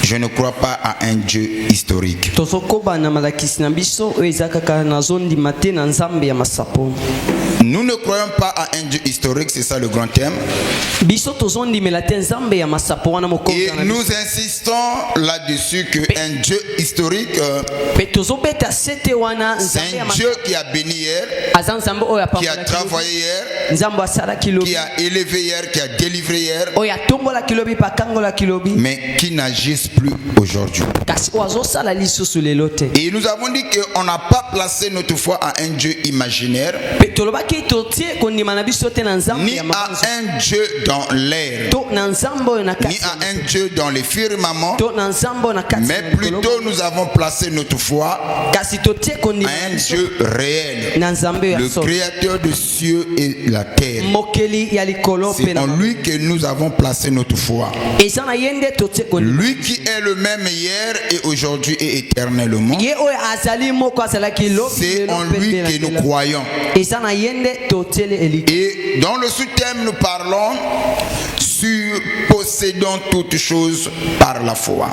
Je ne crois pas à un Dieu historique. Nous ne croyons pas à un Dieu historique, c'est ça le grand thème. Et nous insistons là-dessus qu'un Dieu historique, c'est un Dieu qui a béni hier, qui a travaillé hier, qui a élevé hier, qui a délivré hier, mais qui n'agisse plus aujourd'hui. Et nous avons dit qu'on n'a pas placé notre foi à un Dieu imaginaire, ni à un Dieu dans l'air, ni à un Dieu dans les firmaments, mais plutôt nous avons placé notre foi à un Dieu réel, le créateur des cieux et la terre. C'est en lui que nous avons placé notre foi. Lui qui est le même hier et aujourd'hui et éternellement. C'est en lui que nous croyons. Et dans le sous-thème, nous parlons sur possédant toutes choses par la foi.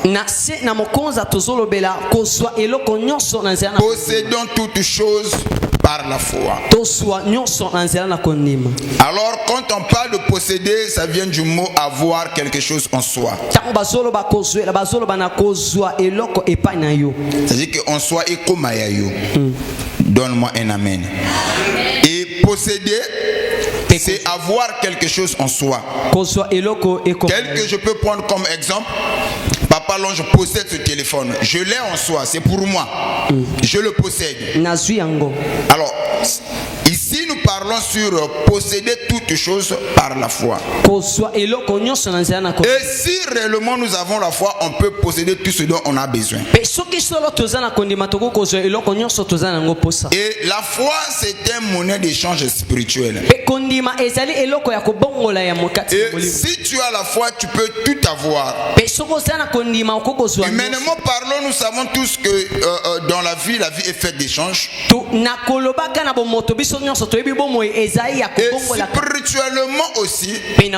Possédant toutes choses par la foi. Alors quand on parle de posséder, ça vient du mot avoir quelque chose en soi. C'est-à-dire qu'en soi et comme ayo. Donne-moi un amen. Et posséder, c'est avoir quelque chose en soi. Tel que je peux prendre comme exemple, Papa, là, je possède ce téléphone. Je l'ai en soi, c'est pour moi. Je le possède. Alors, ici nous parlons sur posséder toutes choses par la foi. Et si réellement nous avons la foi, on peut posséder tout ce dont on a besoin. Et la foi, c'est un monnaie d'échange spirituel. Et si tu as la foi, tu peux tout avoir. Humainement parlons, nous savons tous que dans la vie est faite d'échanges. Et spirituellement aussi. Et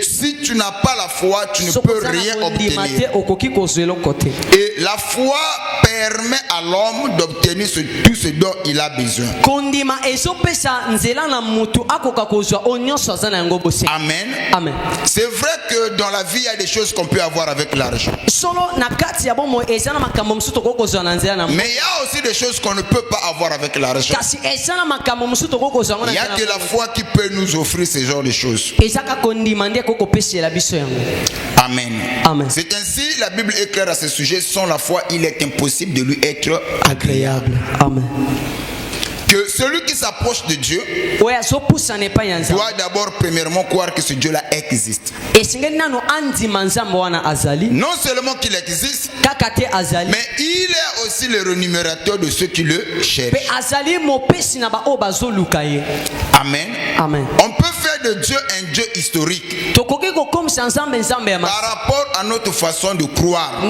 si tu n'as pas la foi, tu ne peux rien obtenir. Et la foi permet à l'homme d'obtenir tout ce dont il a besoin. Amen. Amen. C'est vrai que dans la vie, il y a des choses qu'on peut avoir avec l'argent. Mais il y a aussi des choses qu'on ne peut pas avoir avec l'argent. Il y a que la foi qui peut nous offrir ce genre de choses. Amen. Amen. C'est ainsi, la Bible est claire à ce sujet. Sans la foi, il est impossible de lui être agréable. Amen. Que celui qui s'approche de Dieu doit d'abord premièrement croire que ce Dieu-là existe. Non seulement qu'il existe, mais il est aussi le rémunérateur de ceux qui le cherchent. Amen. Amen. On peut faire de Dieu un Dieu historique par rapport à notre façon de croire. Et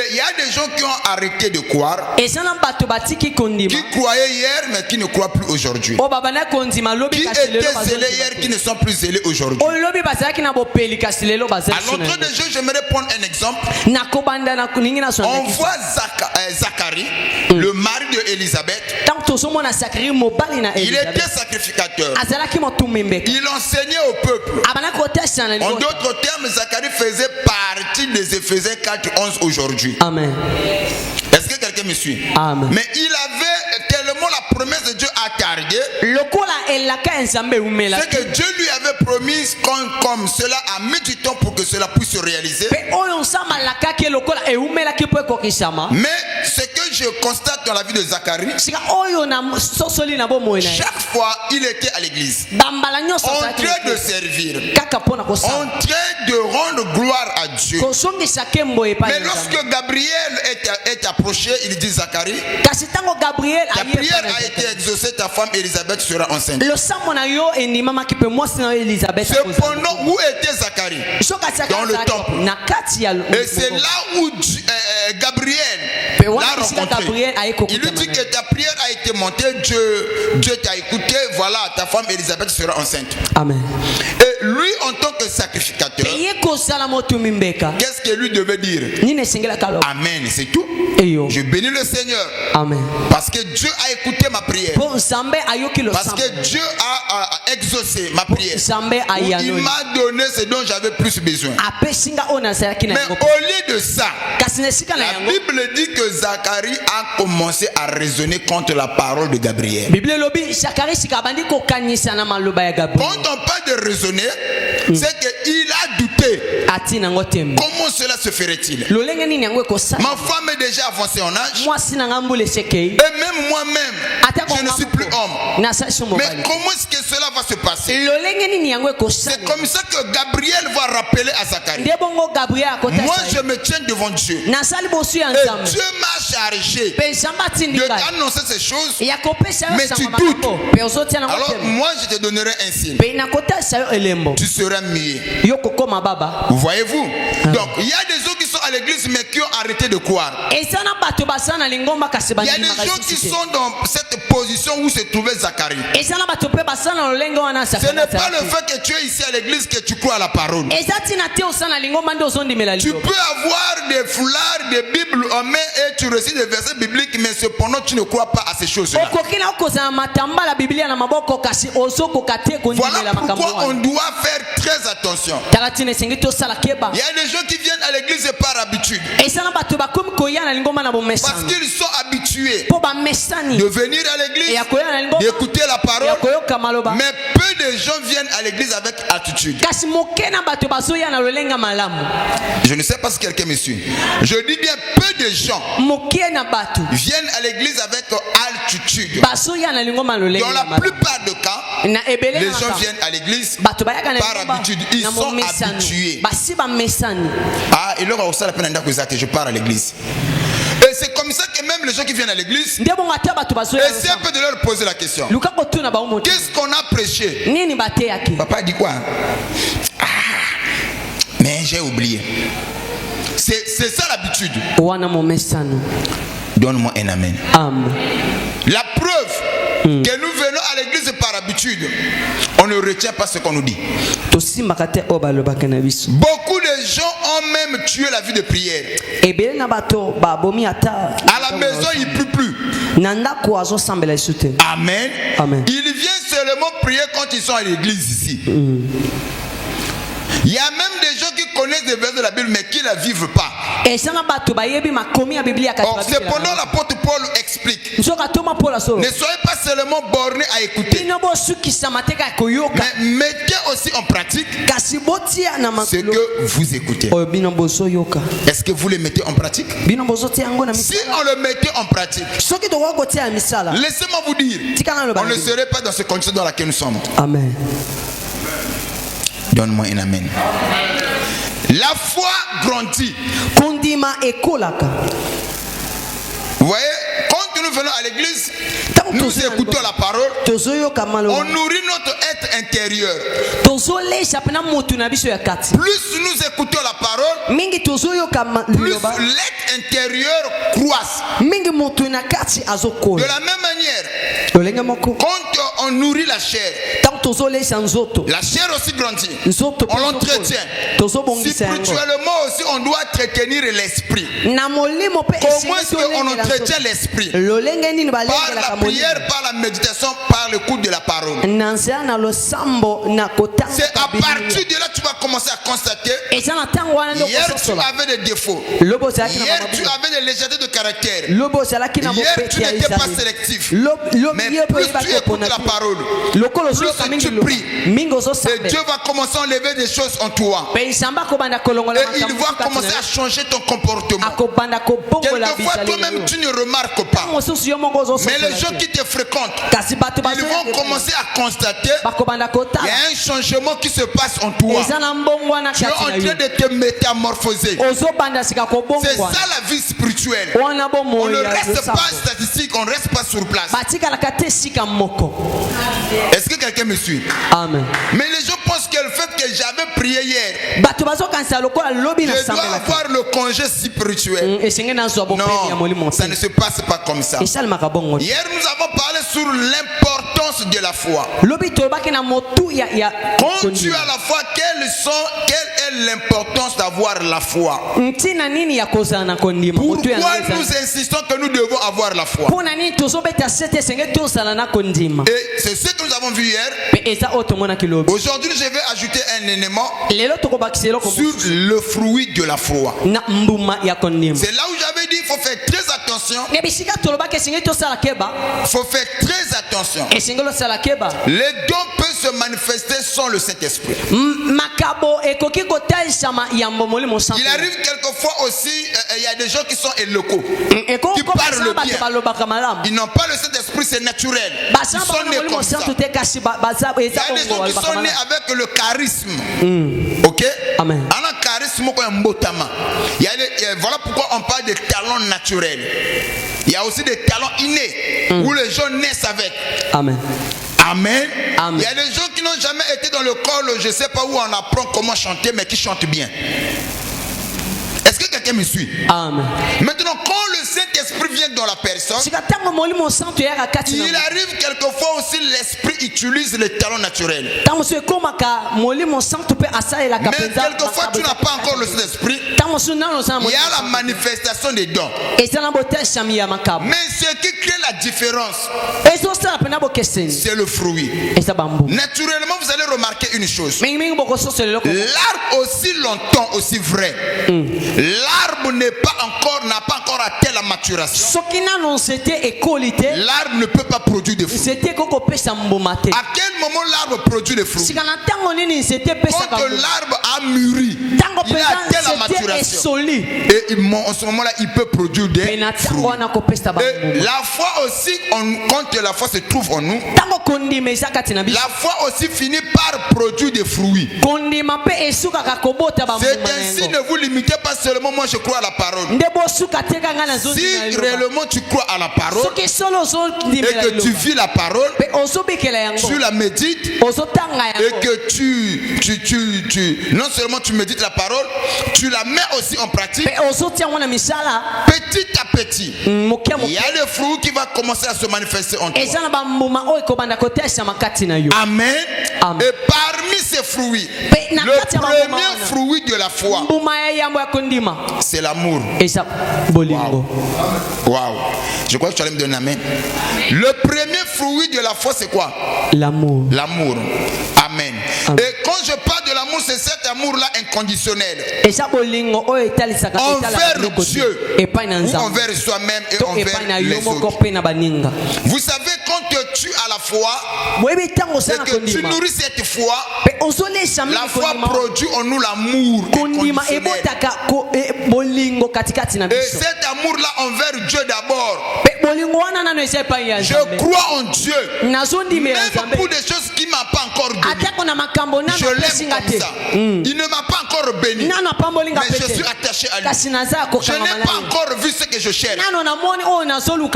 il y a des gens qui ont arrêté de croire, qui croyaient hier mais qui ne croient plus aujourd'hui, qui étaient zélés hier qui ne sont plus zélés aujourd'hui. À l'entrée des jeux, j'aimerais prendre un exemple. On voit Zacharie, le mari de Élisabeth. Il était sacrificateur. Il enseignait au peuple. En d'autres termes, Zacharie faisait partie des Éphésiens 4:11 aujourd'hui. Amen. Est-ce que quelqu'un me suit? Amen. Mais il avait tellement la promesse de Dieu a tardé. C'est que Dieu lui avait promis comme cela a mis du temps pour que cela puisse se réaliser. Mais ce que je constate dans la vie de Zacharie, chaque fois il était à l'église, en train de servir, en train de rendre gloire à Dieu. Mais lorsque Gabriel est approché, il dit Zacharie, ta prière a été exaucée, ta femme Élisabeth sera enceinte. Cependant, où était Zacharie? Dans le temple. Et c'est là où Gabriel l'a rencontré. Il lui dit que ta prière a été montée, Dieu t'a écouté, voilà, ta femme Élisabeth sera enceinte. Amen. Et lui, en tant que sacrificateur, manipulateur, qu'est-ce que lui devait dire? Amen, c'est tout. Je bénis le Seigneur. Amen. Parce que Dieu a écouté ma prière. Parce que Dieu a exaucé ma prière. Il m'a donné ce dont j'avais plus besoin. Mais au lieu de ça, la Bible dit que Zacharie a commencé à raisonner contre la parole de Gabriel. Quand on parle de raisonner, c'est qu'il a douté. Comment cela se ferait-il? Ma femme est déjà avancée en âge. Et même moi-même, je ne suis plus homme. Mais comment est-ce que cela va se passer? C'est comme ça que Gabriel va rappeler à Zacharie. Moi, je me tiens devant Dieu. Et Dieu m'a chargé de annoncer ces choses. Mais tu doutes. Alors moi, je te donnerai un signe. Tu seras muet. Voyez-vous? Donc, il y a des gens qui sont à l'église mais qui ont arrêté de croire. Il y a des gens qui sont dans cette position où se trouvait Zacharie. Ce n'est pas le fait que tu es ici à l'église que tu crois à la parole. Tu peux avoir des foulards, des bibles en main et tu récites des versets bibliques, mais cependant tu ne crois pas à ces choses-là. Voilà pourquoi on doit faire très attention. Il y a des gens qui viennent à l'église par habitude. Parce qu'ils sont habitués de venir à l'église, d'écouter la parole. Mais peu de gens viennent à l'église avec attitude. Je ne sais pas si quelqu'un me suit. Je dis bien peu de gens viennent à l'église avec altitude. Dans la plupart des cas, les gens viennent à l'église par habitude. Ils sont habitués. Ah, et là, je pars à l'église. Et c'est comme ça que même les gens qui viennent à l'église, essaient un peu de leur poser la question. Qu'est-ce qu'on a prêché? Papa dit quoi? Ah, mais j'ai oublié. C'est ça l'habitude. Donne-moi un amen. La preuve que nous venons à l'église par habitude, on ne retient pas ce qu'on nous dit. Beaucoup de gens ont même tué la vie de prière. À la maison, il ne pleut plus. Amen. Ils viennent seulement prier quand ils sont à l'église ici. Il y a même des gens qui connaissent des versets de la Bible mais qui ne la vivent pas. Or, cependant, l'apôtre Paul explique. Ne soyez pas seulement bornés à écouter, mais mettez aussi en pratique ce que vous écoutez. Est-ce que vous le mettez en pratique? Si on le mettait en pratique, laissez-moi vous dire, on ne serait pas dans ce condition dans laquelle nous sommes. Amen. Donne-moi un amen. La foi grandit. Vous voyez, quand nous venons à l'église, nous écoutons la parole, on nourrit notre être intérieur. Plus nous écoutons la parole, plus l'être intérieur croisse. De la même manière, quand on nourrit la chair aussi grandit. On l'entretient. Spirituellement aussi, on doit entretenir l'esprit. Comment est-ce qu'on entretient l'esprit? Par la prière, par la méditation, par l'écoute de la parole. C'est à partir de là que tu vas commencer à constater. Hier tu avais des défauts. Hier tu avais des légèretés de caractère. Hier tu n'étais pas sélectif. Mais plus tu écoutes la parole, plus tu pries, et Dieu va commencer à enlever des choses en toi. Et il va commencer à changer ton comportement. Quelquefois toi-même tu ne remarques pas. Mais les gens qui te fréquentent, ils vont commencer à constater qu'il y a un changement qui se passe en toi. Tu es en train de te métamorphoser. C'est ça la vie spirituelle. On ne reste pas statistique, on ne reste pas sur place. Est-ce que quelqu'un me suit? Amen. Mais les gens pensent que le fait que j'avais prié hier, je dois avoir le congé spirituel. Non, ça ne se passe pas comme ça. Hier nous avons parlé sur l'importance de la foi. Quand tu as la foi, quelle est est l'importance d'avoir la foi? Pourquoi nous insistons que nous devons avoir la foi? Et c'est ce que nous avons vu hier. Aujourd'hui, je vais ajouter un élément sur le fruit de la foi. C'est là où j'avais dit qu'il faut faire très attention. Il faut faire très attention. Les dons peuvent se manifester sans le Saint-Esprit. Il arrive quelquefois aussi, il y a des gens qui sont éloquents, qui parlent bien. Ils n'ont pas le Saint-Esprit, c'est naturel. Ils sont nés comme ça. Il y a des gens qui sont nés avec le charisme. Ok? Amen. Voilà pourquoi on parle de talents naturels. Il y a aussi des talents innés où les gens naissent avec. Amen. Amen. Amen. Il y a des gens qui n'ont jamais été dans le corps, je ne sais pas où on apprend comment chanter, mais qui chantent bien. Est-ce que quelqu'un me suit? Amen. Maintenant, quand le Saint-Esprit vient dans la personne, il arrive quelquefois aussi l'Esprit utilise les talents naturels. Mais quelquefois tu n'as pas encore le Saint-Esprit. Il y a la manifestation des dons. Mais ce qui crée la différence, c'est le fruit. Naturellement, vous allez remarquer une chose. L'arbre aussi longtemps, aussi vrai. L'arbre n'a pas encore atteint la maturation. L'arbre ne peut pas produire de fruits. À quel moment l'arbre produit des fruits? Quand l'arbre a mûri, il a atteint la maturation. Et en ce moment-là, il peut produire des fruits. Et la foi aussi, quand la foi se trouve en nous, la foi aussi finit par produire des fruits. C'est ainsi, ne vous limitez pas seulement, moi je crois à la parole. Si réellement tu crois à la parole et que tu vis la parole, tu la médites et que tu non seulement tu médites la parole, tu la mets aussi en pratique. Petit à petit, il y a le fruit qui va commencer à se manifester en toi. Amen. Et parmi ces fruits, le premier fruit de la foi, c'est l'amour. Wow. Je crois que tu allais me donner un amen. Le premier fruit de la foi, c'est quoi? L'amour. L'amour. Amen. Et quand je parle de l'amour, c'est cet amour-là inconditionnel. Envers Dieu, ou envers soi-même et envers les autres. Vous savez, quand tu as la foi et que tu nourris cette foi, la foi produit en nous l'amour inconditionnel. Et cet amour-là envers Dieu d'abord. Je crois en Dieu. Même pour des choses qu'il ne m'a pas encore donné. Je l'aime comme ça. Il ne m'a pas encore béni. Mais je suis attaché à lui. Je n'ai pas encore vu ce que je cherche.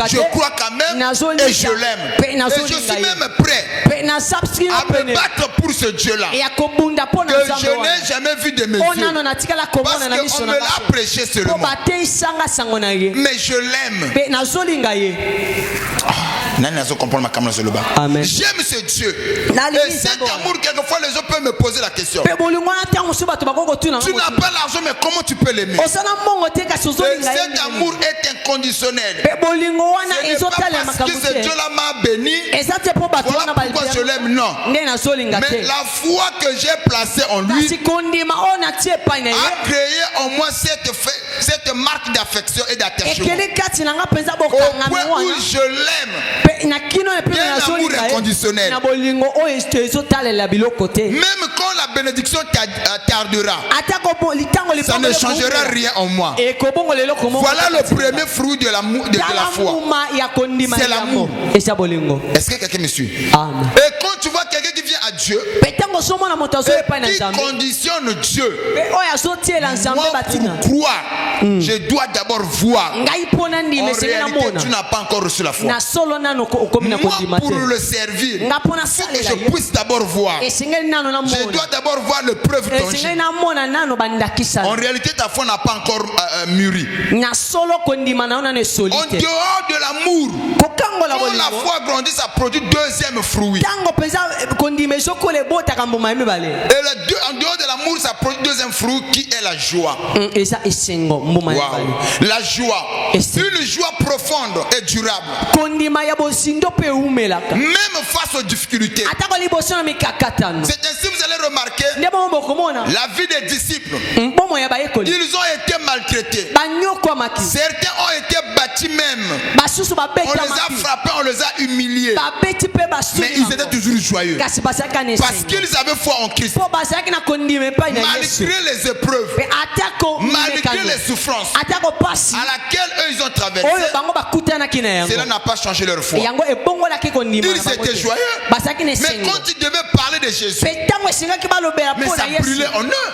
Je crois quand même et je l'aime. Et je suis même prêt à me battre pour ce Dieu-là que je n'ai jamais vu de mes yeux. Parce qu'on me l'a prêché seulement. Mais je l'aime. J'aime ce Dieu. Et cet amour, quelquefois les gens peuvent me poser la question. Tu n'as pas l'argent, mais comment tu peux l'aimer? Cet amour est inconditionnel. Ce n'est pas parce que ce Dieu-là m'a béni, voilà pourquoi je l'aime. Non. Mais la foi que j'ai placée en lui a créé en moi cette marque d'affection et d'attachement. Au point où je l'aime. Un amour inconditionnel. Même quand la bénédiction tardera, ça ne changera rien en moi. Voilà le premier fruit de la foi. C'est l'amour. Est-ce que quelqu'un me suit? Et quand tu vois quelqu'un qui vient à Dieu et qui conditionne Dieu, moi pour croire, je dois d'abord voir. En réalité, tu n'as pas encore reçu la foi. Moi pour le servir, il faut que je puisse d'abord voir. Je dois d'abord voir le preuve tangible. En réalité, ta foi n'a pas encore mûri. En dehors de l'amour, quand la foi grandit, ça produit deuxième fruit. en dehors de l'amour, ça produit deuxième fruit qui est la joie. Wow. La joie. Une joie profonde et durable. Même face aux difficultés. C'est ainsi vous allez remarquer la vie des disciples. Ils ont été maltraités. Certains ont été battus même. On les a frappés, on les a humiliés. Mais ils étaient toujours joyeux. Parce qu'ils avaient foi en Christ. Malgré les épreuves, malgré les souffrances à laquelle eux ils ont traversé, cela n'a pas changé leur foi. Ils étaient joyeux. Mais quand ils devaient parler de Jésus, mais ça brûlait en eux.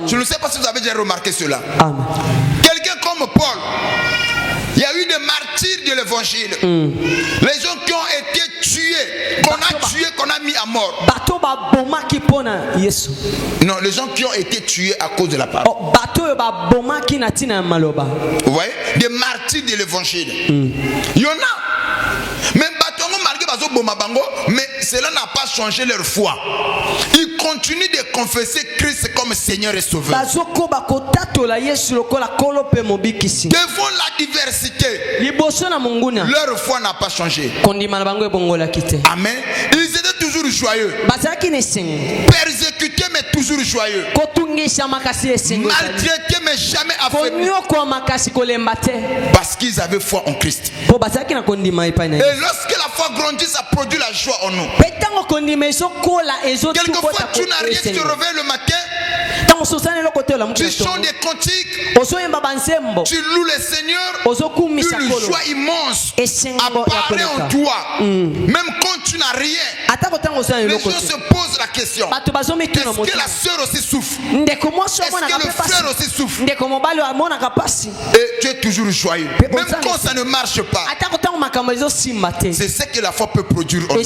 Je ne sais pas si vous avez déjà remarqué cela. Quelqu'un comme Paul, il y a eu des martyrs de l'évangile. Les gens qui ont été tués, qu'on a tués, qu'on a mis à mort. Non, les gens qui ont été tués à cause de la parole. Vous voyez, des martyrs de l'évangile. Il y en a. Même mais cela n'a pas changé leur foi. Ils continuent de confesser Christ comme Seigneur et Sauveur. Devant la diversité, leur foi n'a pas changé. Amen. Ils étaient toujours joyeux. Persécutés mais toujours joyeux. Maltraités mais jamais affaiblis. Parce qu'ils avaient foi en Christ. Et lorsque la foi grandit, ça produit la joie en nous. Quelquefois, tu n'as rien, tu te réveilles le matin, tu chantes des cantiques, tu loues le Seigneur, une joie immense apparaît en toi. Même quand tu n'as rien, les gens se posent la question: est-ce que la sœur aussi souffre? Est-ce que le frère aussi souffre? Et tu es toujours joyeux. Même quand ça ne marche pas. C'est ce que la foi peut produire en nous. On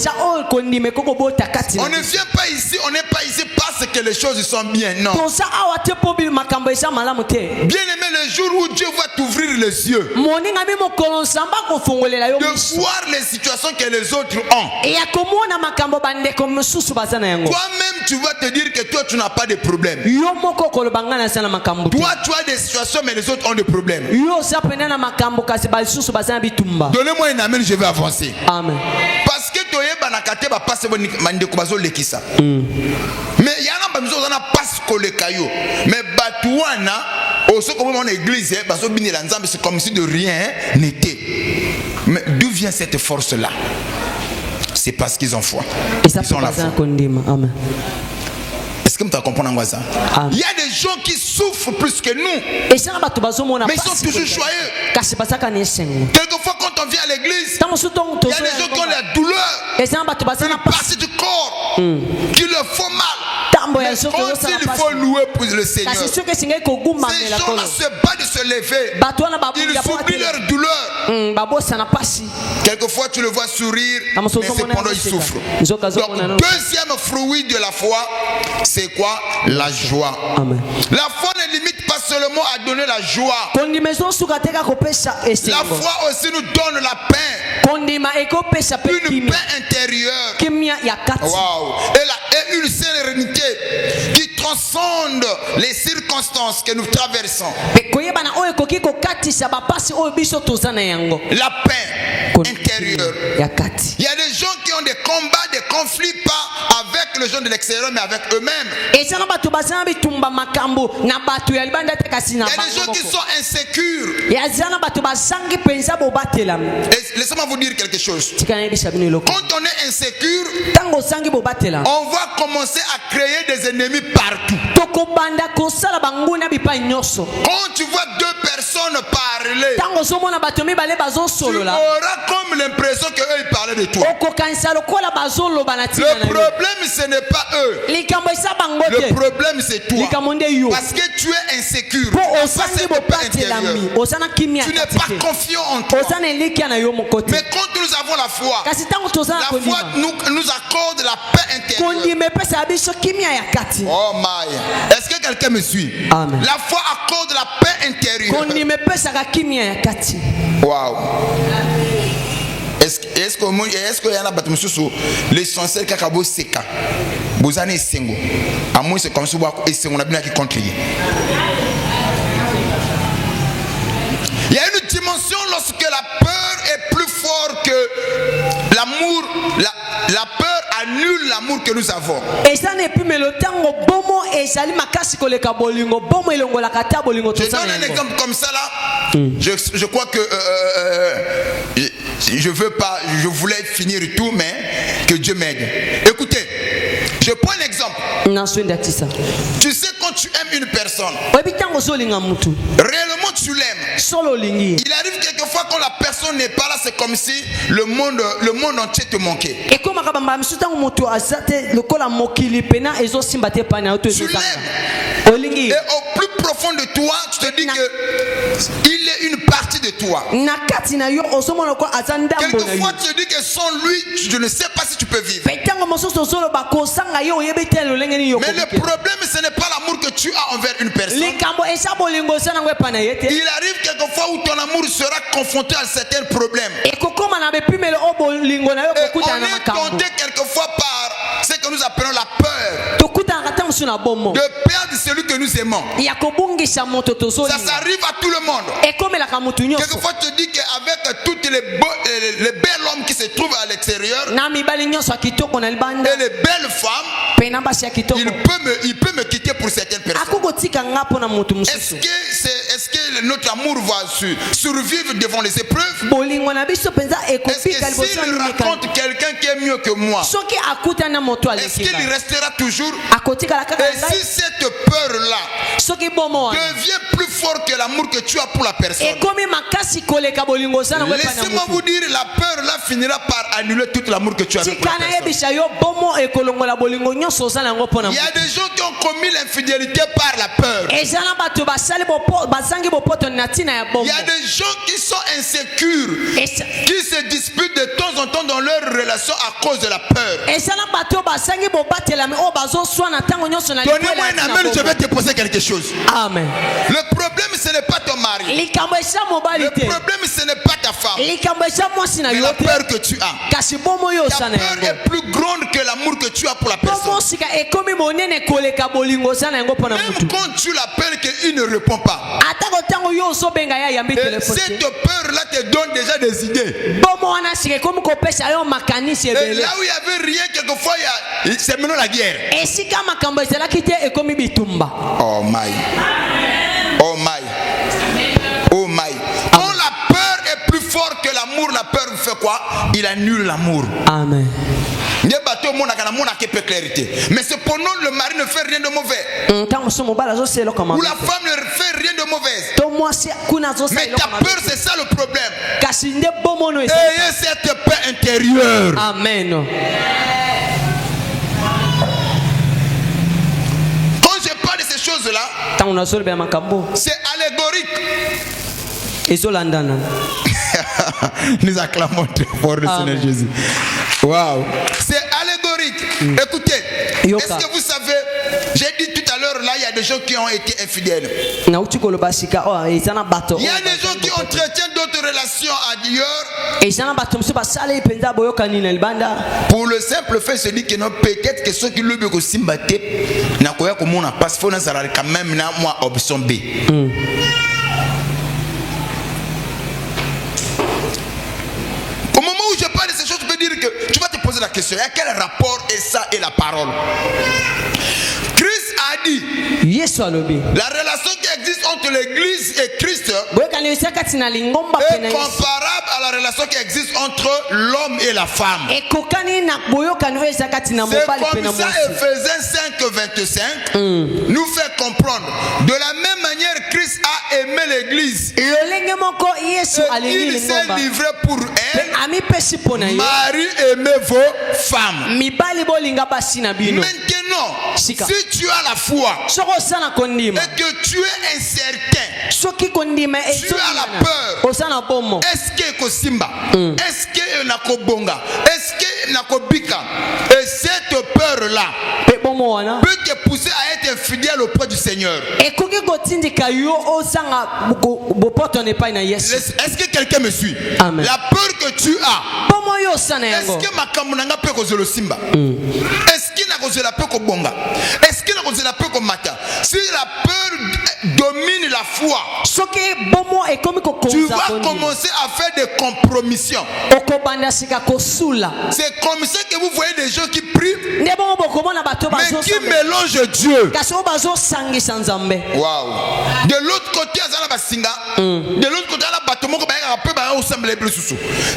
ne vient pas ici, on n'est pas ici parce que les choses sont bien. Non. Bien aimé, le jour où Dieu va t'ouvrir les yeux, de voir les situations que les autres ont, toi-même tu vas te dire que toi tu n'as pas de problème. Toi tu as des situations mais les autres ont des problèmes. Donnez-moi un amen, je vais avancer. Amen. Parce que tu es banakate ba passe bandeko lekisa. Mais il y a un besoin on a passe le caillou. Mais batouana au ce comme en église bazo binela nzambe, c'est comme si de rien n'était. Mais d'où vient cette force là? C'est parce qu'ils ont foi. Ils ont la foi. Amen. Est-ce que tu comprends ça? Il y a des gens qui souffrent plus que nous, mais ils sont toujours joyeux. Quelquefois quand on vient à l'église, il y a des gens qui ont la douleur, une partie du corps qui leur font mal. Mais quand il faut louer pour le Seigneur, ces gens-là se battent de se lever. Ils oublient leur douleur. Quelquefois tu le vois sourire, mais cependant il souffre. Donc deuxième fruit de la foi, c'est quoi? La joie. Amen. La foi ne limite pas seulement à donner la joie. La foi aussi nous donne la paix. Une paix intérieure. Wow. Et une sérénité qui transcende les circonstances que nous traversons. La paix intérieure. Il y a des gens qui ont des combats, des conflits, pas avec les gens de l'extérieur, mais avec eux-mêmes. Il y a des gens qui sont insécures. Laissez-moi vous dire quelque chose. Quand on est insécure, on va commencer à créer des ennemis partout. Quand tu vois deux personnes parler, tu auras comme l'impression qu'eux ils parlaient de toi. Le problème ce n'est pas eux. Le problème c'est toi. Parce que tu es insécure. Tu n'es pas confiant en toi. Mais quand nous avons la foi nous accorde la paix intérieure. Oh my. Est-ce que quelqu'un me suit? Amen. La foi accorde la paix intérieure. Wow. Est-ce que y en a l'essentiel kakabo seka bozane sengo à moins c'est comme ça et sengo na bien qui contre. Il y a une dimension lorsque la peur est plus forte que l'amour. La peur annule l'amour que nous avons. Je donne un exemple comme ça là. Je crois que je voulais finir tout, mais que Dieu m'aide. Écoutez, je prends un exemple. Tu sais, quand tu aimes une personne, réellement tu l'aimes. Il arrive quelquefois quand la personne n'est pas là, c'est comme si le monde entier te manquait. Tu l'aimes. Et au plus profond de toi, tu te dis que il est une partie de toi. Quelquefois tu te dis que sans lui, je ne sais pas si tu peux vivre. Mais le problème, ce n'est pas l'amour que tu as envers une personne. Il arrive quelquefois où ton amour sera confronté à certains problèmes. Et on est tenté quelquefois par ce que nous appelons la peur de perdre celui que nous aimons. Ça s'arrive à tout le monde. Quelquefois tu te dis qu'avec tous les belles hommes qui se trouvent à l'extérieur et les belles femmes, il peut me quitter pour certaines personnes. Est-ce que notre amour va survivre devant les épreuves? Est-ce que s'il rencontre quelqu'un qui est mieux que moi, est-ce qu'il restera toujours? Et si cette peur-là devient plus fort que l'amour que tu as pour la personne, laissez-moi vous dire, la peur-là finira par annuler tout l'amour que tu as pour la personne. Il y a des gens qui ont commis l'infidélité par la peur. Il y a des gens qui sont insécures, qui se disputent de temps en temps dans leur relation à cause de la peur. Donnez-moi un amen, je vais te poser quelque chose. Amen. Le problème, ce n'est pas ton mari. Le problème, ce n'est pas ta femme. Mais la peur que tu as. Ta peur est plus grande que l'amour que tu as pour la personne. Même quand tu l'appelles, qu'il ne répond pas. Et cette peur-là te donne déjà des idées. Et là où il n'y avait rien, quelquefois, c'est maintenant la guerre. Oh my. Oh my. Oh my. Quand la peur est plus forte que l'amour, la peur fait quoi? Il annule l'amour. Amen. Mais cependant, le mari ne fait rien de mauvais. Ou la femme ne fait rien de mauvais. Mais ta peur, c'est ça le problème. Ayez cette paix intérieure. Amen. Quand je parle de ces choses-là, c'est allégorique. Nous acclamons très fort le Seigneur Jésus. Wow. C'est allégorique. Écoutez, est-ce que vous savez, j'ai dit tout à l'heure, là, il y a des gens qui ont été infidèles. Il y a des gens qui entretiennent d'autres relations ailleurs. Pour le simple fait, se dit que non, peut-être que ceux qui le veulent aussi battre, n'a pas comme on a parce qu'il faut quand même moi option B. Au moment où je parle de ces choses, je peux dire que tu vas te poser la question, il y a quel rapport est ça et la parole? Christ a dit, la relation qui existe entre l'église et Christ est comparable à la relation qui existe entre l'homme et la femme. C'est comme ça, Ephésiens 5:25 nous fait comprendre. De la même manière, Christ a aimé l'église. Et il s'est livré pour elle. Marie, aimez vos femmes. Maintenant, si tu as la foi et que tu es incertain, tu as la peur, est-ce que Kosimba, est-ce que Nakobonga, est-ce que Nakobika, et cette peur-là peut te pousser à être infidèle auprès du Seigneur. Est-ce que quelqu'un me suit? Amen. La peur que tu as, est-ce que ma kamunanga peut causer le simba? Est-ce qu'il n'a causé la peur qu'au bonga? Est-ce qu'il n'a causé la peur qu'au matin? Si la peur domine la foi, tu vas commencer à faire des compromissions. C'est comme ça que vous voyez des gens qui prient, mais qui mélangent Dieu. Wow. De l'autre côté, de l'autre côté,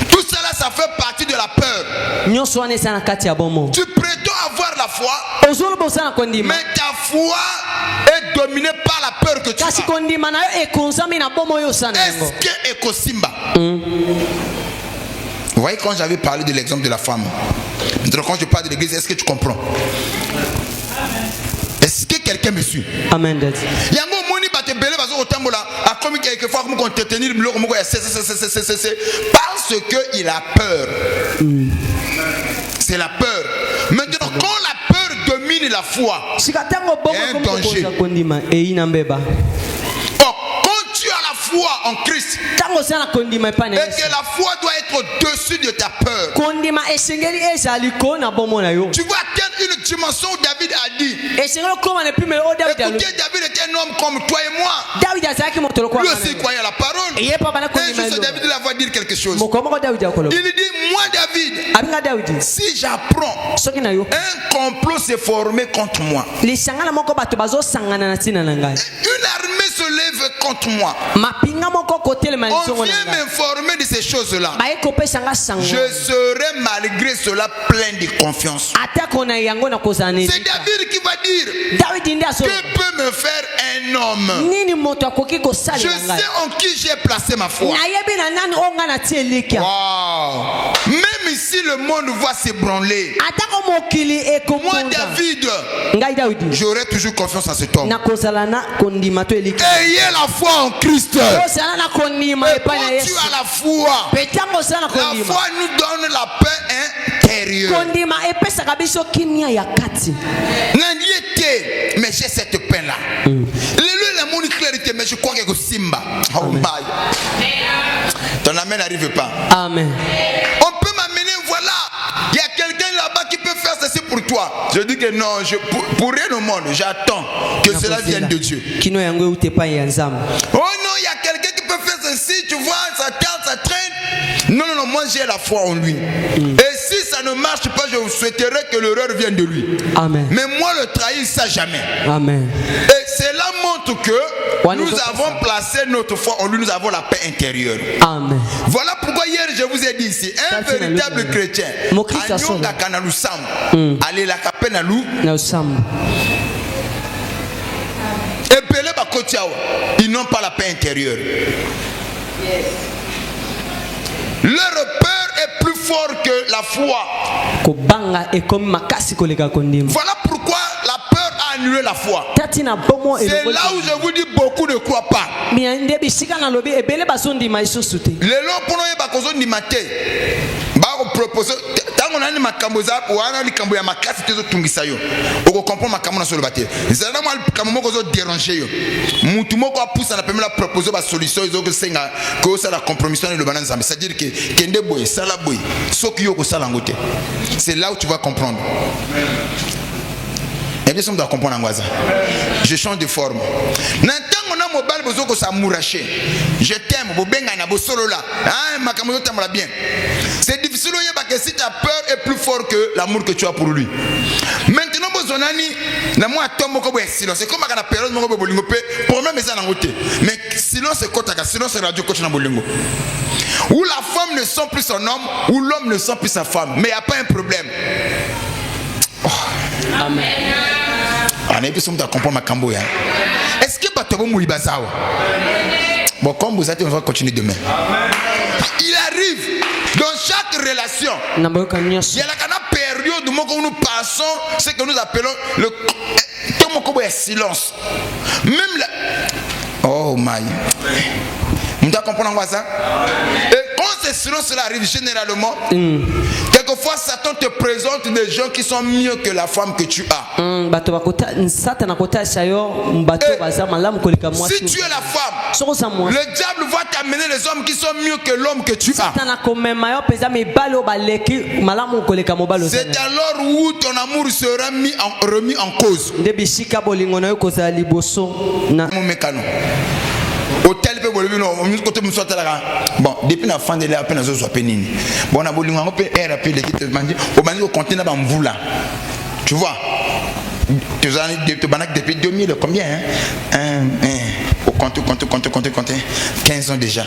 tout cela, ça fait partie de la peur. Tu prétends avoir la foi, mais ta foi est dominée par la peur que tu as. Est-ce que Ekosimba? Vous voyez, quand j'avais parlé de l'exemple de la femme, maintenant quand je parle de l'église, est-ce que tu comprends? Est-ce que quelqu'un me suit? Amen. Parce qu'il a peur. C'est la peur. Maintenant, quand la peur domine la foi, il y a un danger. Tu as la foi en Christ et que la foi doit être au-dessus de ta peur. Tu vas atteindre une dimension où David a dit, écoutez, David était un homme comme toi et moi. Lui aussi croyait à la parole. Et juste David il va dire quelque chose. Il dit, moi David, si j'apprends un complot s'est formé contre moi, une armée se lève contre moi, on vient m'informer de ces choses-là, je serai malgré cela plein de confiance. C'est David qui va dire, que peut me faire un homme? Je sais en qui j'ai placé ma foi. Wow. Même si le monde va s'ébranler, moi David, j'aurai toujours confiance en cet homme. Ayez la foi en Christ. Et quand tu as la foi nous donne la paix intérieure. Mais j'ai cette paix là. Mais je crois que c'est Simba. Oh my. Ton amen n'arrive pas. Amen. On peut m'amener, voilà. Il y a quelqu'un là-bas qui peut faire ceci pour toi. Je dis que non, pour rien au monde, j'attends que cela vienne de Dieu. Oh non, il y a quelqu'un qui peut faire ceci, tu vois, ça tente, ça traîne. Non, moi j'ai la foi en lui. Et si ça ne marche pas, je vous souhaiterais que l'erreur vienne de lui. Amen. Mais moi, le trahir, ça jamais. Amen. Et cela montre que nous avons placé notre foi en lui, nous avons la paix intérieure. Amen. Voilà pourquoi hier je vous ai dit ici, un véritable chrétien, ils n'ont pas la paix intérieure. Leur peur est plus forte que la foi. Voilà pourquoi la peur a annulé la foi. C'est là où je vous dis beaucoup ne croient pas. C'est là où tu vas comprendre. Il y a des hommes qui doivent comprendre. Je change de forme. Je t'aime. C'est difficile parce que si ta peur est plus forte que l'amour que tu as pour lui. Maintenant, c'est comme la période mais silence c'est quoi? Silence c'est radio coach. Où la femme ne sent plus son homme, où l'homme ne sent plus sa femme. Mais il n'y a pas un problème. Oh. Amen. On est besoin de comprendre ma cambo. Est-ce que Batobo Moulibazawa? Bon, comme vous êtes, on va continuer demain. Amen. Il arrive dans chaque relation. Il y a la période où nous passons ce que nous appelons le silence. Même la... Oh my. Vous comprenez ça? Et quand ce silence arrive généralement, quelque Quelquefois, Satan te présente des gens qui sont mieux que la femme que tu as. Si tu es la femme, le diable va t'amener les hommes qui sont mieux que l'homme que tu as. C'est alors où ton amour sera remis en cause. Bon, depuis la fin de l'air, peine à pénine. Bon, on a voulu un peu air rapide qui te mandi au mani au conteneur bamboula. Tu vois, tu as depuis 2000, combien compte 15 ans déjà.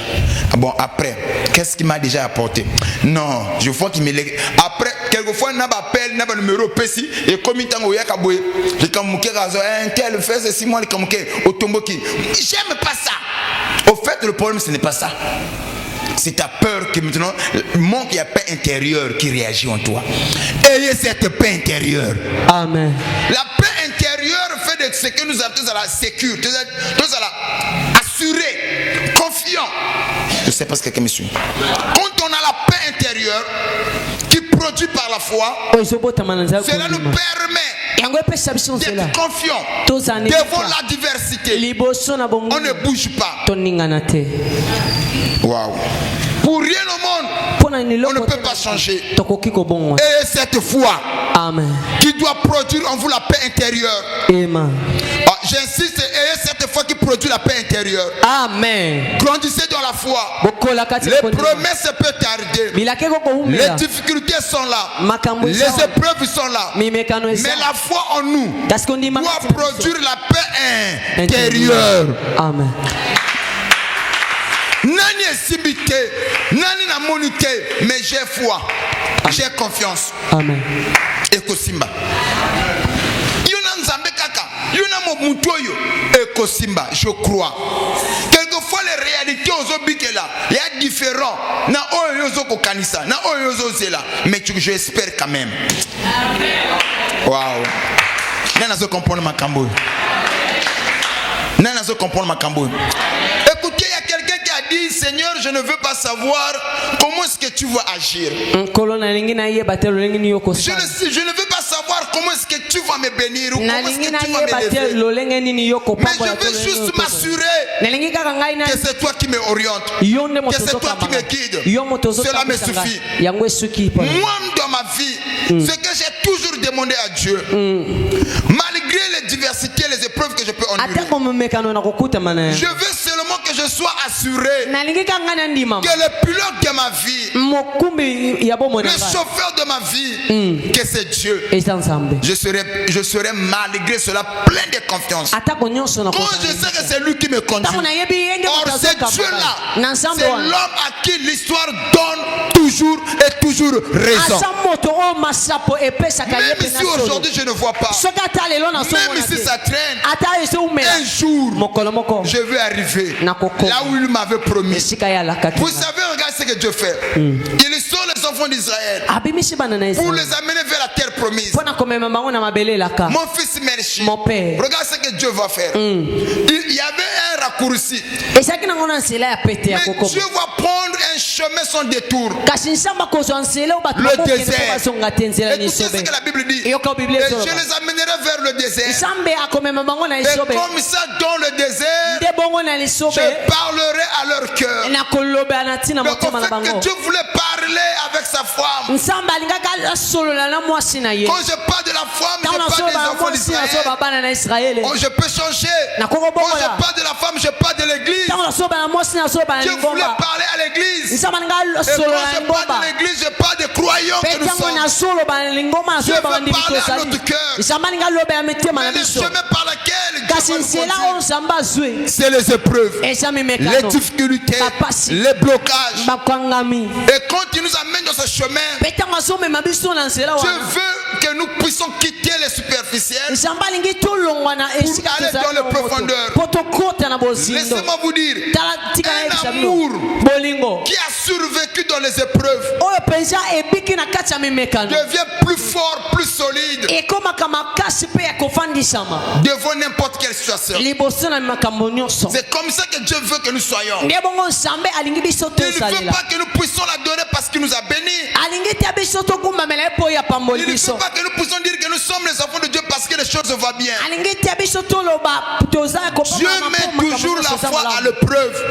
Bon, après, qu'est-ce qu'il m'a déjà apporté? Non, je vois qu'il me lègue. Après, quelquefois, n'a pas appel, n'a pas numéro précis. Et comme il t'a envoyé à Kaboué, les Kamouké, un tel fait, c'est 6 mois, les Kamouké, au Tomboki. J'aime pas ça. Au fait, le problème, ce n'est pas ça. C'est ta peur qui maintenant manque, il y a paix intérieure qui réagit en toi. Ayez cette paix intérieure. Amen. La paix intérieure fait de ce que nous appelons à la sécurité, tous à la assuré, confiant. Je ne sais pas si quelqu'un me suit. Quand on a la paix intérieure qui produit par la foi, cela nous permet d'être confiant devant l'adversité. On ne bouge pas. Waouh. Pour rien au monde, on ne peut pas changer. Et cette foi qui doit produire en vous la paix intérieure. J'insiste, ayez cette foi qui produit la paix intérieure. Amen. Grandissez dans la foi. Les promesses peuvent tarder. Les difficultés sont là. Les épreuves sont là. Mais la foi en nous doit produire la paix intérieure. Amen. Nani est sibité, nani na monité, mais j'ai foi, j'ai confiance. Amen. Eko Simba. Yona nzambe kaka, yona momutoyo. Eko Simba, je crois. Quelquefois les réalités aux obikela, il y a différents. Na oyozo kokanisa, na oyozo zela, mais j'espère quand même. Waouh. Nana zo comprendre ma kambo. Nana zo comprendre ma kambo. Écoutez, il y a quelqu'un qui a dit, Seigneur, je ne veux pas savoir comment est-ce que tu vas agir. Je ne veux pas savoir comment est-ce que tu vas me bénir ou comment est-ce que tu vas m'élever. Mais je veux juste m'assurer que c'est toi qui me oriente, que c'est toi qui me guide. Cela me suffit. Moi, dans ma vie, ce que j'ai toujours demandé à Dieu, malgré les diversités, les épreuves que je peux endurer, je veux seulement que je sois assuré que le pilote de ma vie, le chauffeur de ma vie, que c'est Dieu. Je serai malgré cela plein de confiance. Quand je sais que c'est lui qui me conduit. Or c'est Dieu-là, c'est l'homme à qui l'histoire donne toujours et toujours raison. Même si aujourd'hui je ne vois pas, même si ça traîne, un jour je vais arriver là où il m'avait promis. Vous savez, regarde ce que Dieu fait. Il sort les enfants d'Israël pour les amener vers la terre promise. Mon fils Merchi, regarde ce que Dieu va faire. Il y avait un raccourci, mais Dieu va prendre un chemin sans détour. Le désert. Écoutez ce que la Bible dit. Et je les amènerai vers le désert. Et comme ça, dans le désert, je parlerai à leur cœur. Le fait que Dieu voulait parler avec sa femme. Quand je parle de la femme, je parle des enfants d'Israël. Je peux changer. Quand je parle de la femme, je parle de l'église. Dieu voulait parler à l'église. Et quand je parle de l'église, je parle des croyants que nous sommes. Dieu veut parler à notre cœur. Mais le chemin par lequel Dieu veut conduire, c'est les épreuves, les difficultés, les blocages. Et quand il nous amène dans ce chemin, Dieu veut que nous puissions quitter les superficiels pour aller dans les profondeurs. Laissez-moi vous dire, un amour qui a survécu dans les épreuves devient plus fort, plus solide devant n'importe quelle situation. C'est comme ça que Dieu veut que nous soyons. Il ne veut pas que nous puissions la donner parce qu'il nous a bénis. Il ne faut pas que nous puissions dire que nous sommes les enfants de Dieu parce que les choses vont bien. Dieu met toujours la foi à l'épreuve.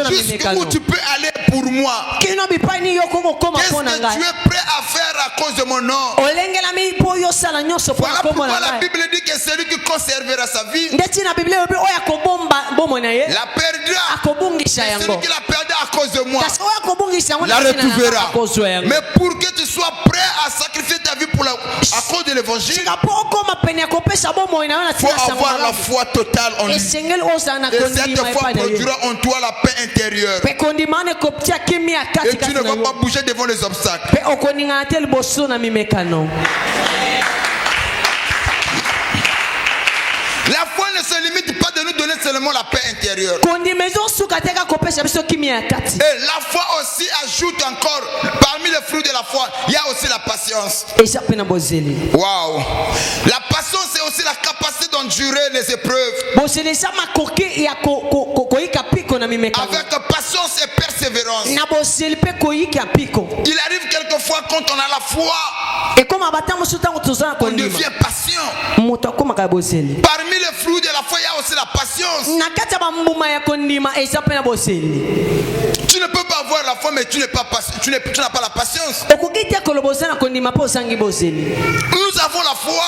Jusqu'où tu peux aller pour moi? Qu'est-ce que tu es prêt à faire à cause de mon nom? Voilà pourquoi la Bible dit que celui qui conservera sa vie la perdra. Et celui qui la perdra à cause de moi la retrouvera. Mais pour que tu sois prêt à sacrifier ta vie à cause de l'évangile, il faut avoir la foi totale en lui. Et cette foi produira en toi la paix intérieure. Et tu ne vas pas bouger devant les obstacles. La foi ne se limite pas de nous donner seulement la paix intérieure. Et la foi aussi ajoute encore, parmi les fruits de la foi, il y a aussi la patience. Waouh! La patience, c'est aussi la capacité d'endurer les épreuves. Avec patience et persévérance. Il arrive quelquefois quand on a la foi, on devient patient. Parmi les fruits de la foi, il y a aussi la patience. Tu ne peux pas avoir la foi, mais tu n'as pas la patience. Nous avons la foi,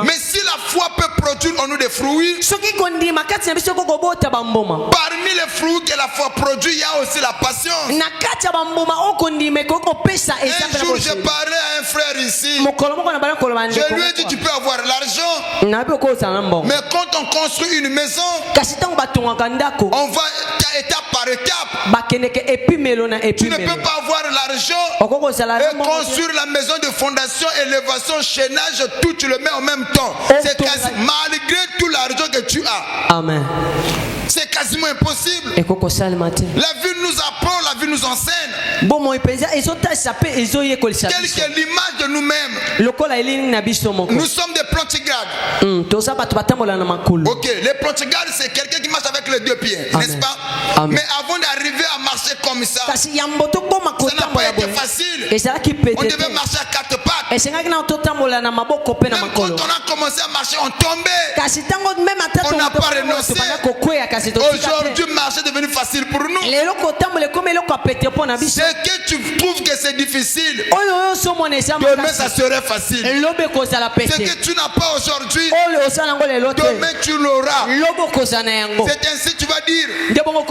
mais si la foi peut produire en nous des fruits, parmi les fruits que la foi produit, il y a aussi la patience. Un jour, j'ai parlé à un frère ici. Je lui ai dit, tu peux avoir l'argent, mais quand on construit une maison, on va étape par étape. Tu ne peux pas avoir l'argent et construire la maison de fondation, élévation, chaînage, tout tu le mets en même temps. C'est quasi, malgré tout l'argent que tu as. Amen. C'est quasiment impossible. La vie nous apprend, la vie nous enseigne. Quelle est l'image de nous-mêmes? Nous sommes des plantigrades. Ok, les plantigrades, c'est quelqu'un qui marche avec les deux pieds, n'est-ce pas? Amen. Mais avant d'arriver à marcher comme ça, ça n'a pas été facile. On devait marcher à quatre pattes. Même quand on a commencé à marcher, on tombait. On n'a pas renoncé. Aujourd'hui, marcher est devenu facile pour nous. Ce que tu trouves que c'est difficile, demain ça serait facile. Ce que tu n'as pas aujourd'hui, demain tu l'auras. C'est ainsi tu vas dire.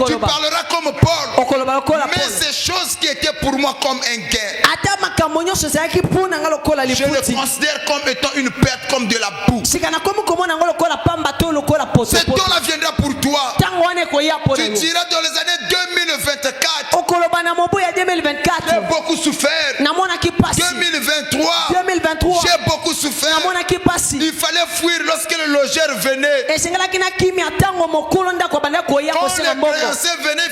Tu parleras comme Paul. Mais ces choses qui étaient pour moi comme un gain, je le considère comme étant une perte, comme de la boue. Ce temps-là viendra pour toi. Tu diras dans les années 2024, j'ai beaucoup souffert. 2023, j'ai beaucoup souffert. Il fallait fuir lorsque le logeur venait. Quand les créanciers venaient,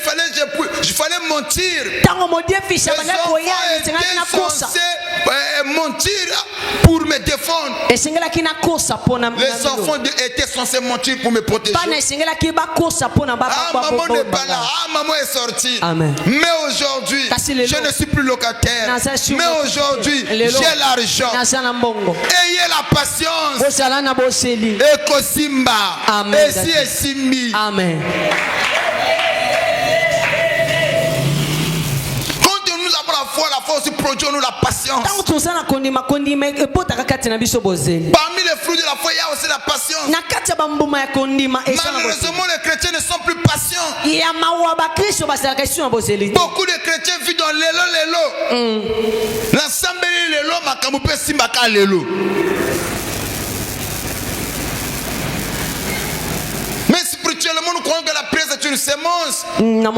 il fallait mentir. Les enfants étaient censés mentir pour me défendre. Les enfants étaient censés mentir pour me protéger. Ah, maman n'est pas là. Ah, maman est sortie. Amen. Mais aujourd'hui, je ne suis plus locataire. Mais aujourd'hui, j'ai l'argent. Ayez la patience. Et Kosimba. Et si et Simbi. Amen. La foi aussi produit en nous la patience. Parmi les fruits de la foi, il y a aussi la patience. Malheureusement, les chrétiens ne sont plus patients. Beaucoup de chrétiens vivent dans l'élo. L'ensemble l'élo, makamupe simbaka l'élo. Mais spirituellement, nous croyons que la prière est une sémence. Il y a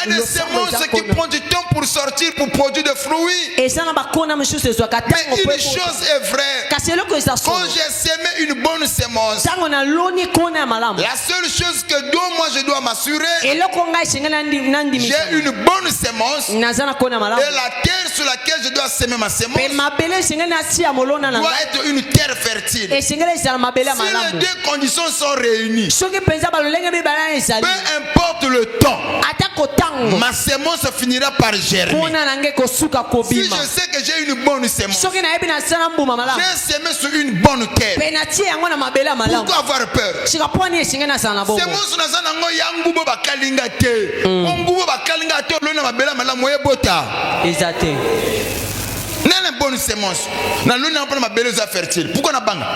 des sémences qui prennent du temps pour sortir, pour produire des fruits. Mais une chose est vraie. Quand j'ai sémé une bonne sémence, la seule chose que moi je dois m'assurer, j'ai une bonne sémence. Et la terre sur laquelle je dois sémer ma sémence doit être une terre fertile. Si les deux conditions sont réunies, importe le temps, ma sémence finira par germer. Si je sais que j'ai une bonne sémence, j'ai semé sur une bonne terre, pourquoi avoir peur? Sémence nazanango yangubo bakalinga te, ongubo bakalinga te olona mabela mala moye bota. Exact. Nana bonne sémence, na lona pas mabela za fertile. Pourquoi na banga?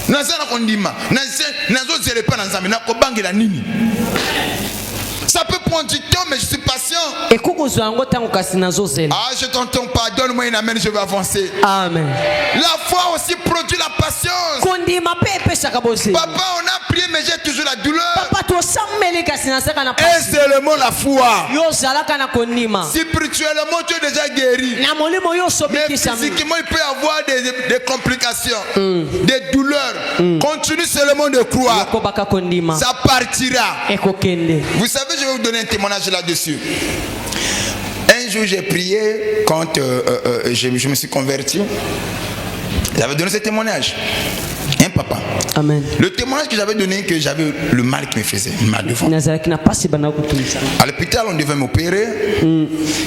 Nazana kondima, nazo zele pa na nzambe na kobangela nini? Ça peut prendre du temps, mais je suis patient. Ah, je t'entends pas. Donne-moi une amen, je vais avancer. Amen. La foi aussi produit la patience. Papa, on a prié, mais j'ai toujours la douleur. Et c'est le mot la foi. Spirituellement, tu es déjà guéri. Mais physiquement, il peut y avoir des complications, des douleurs. Continue seulement de croire. Ça partira. Vous savez, je vais vous donner un témoignage là-dessus. Un jour, j'ai prié quand je me suis converti. J'avais donné ce témoignage. Un papa. Amen. Le témoignage que j'avais donné, que j'avais le mal qui me faisait, mal devant. À l'hôpital, on devait m'opérer.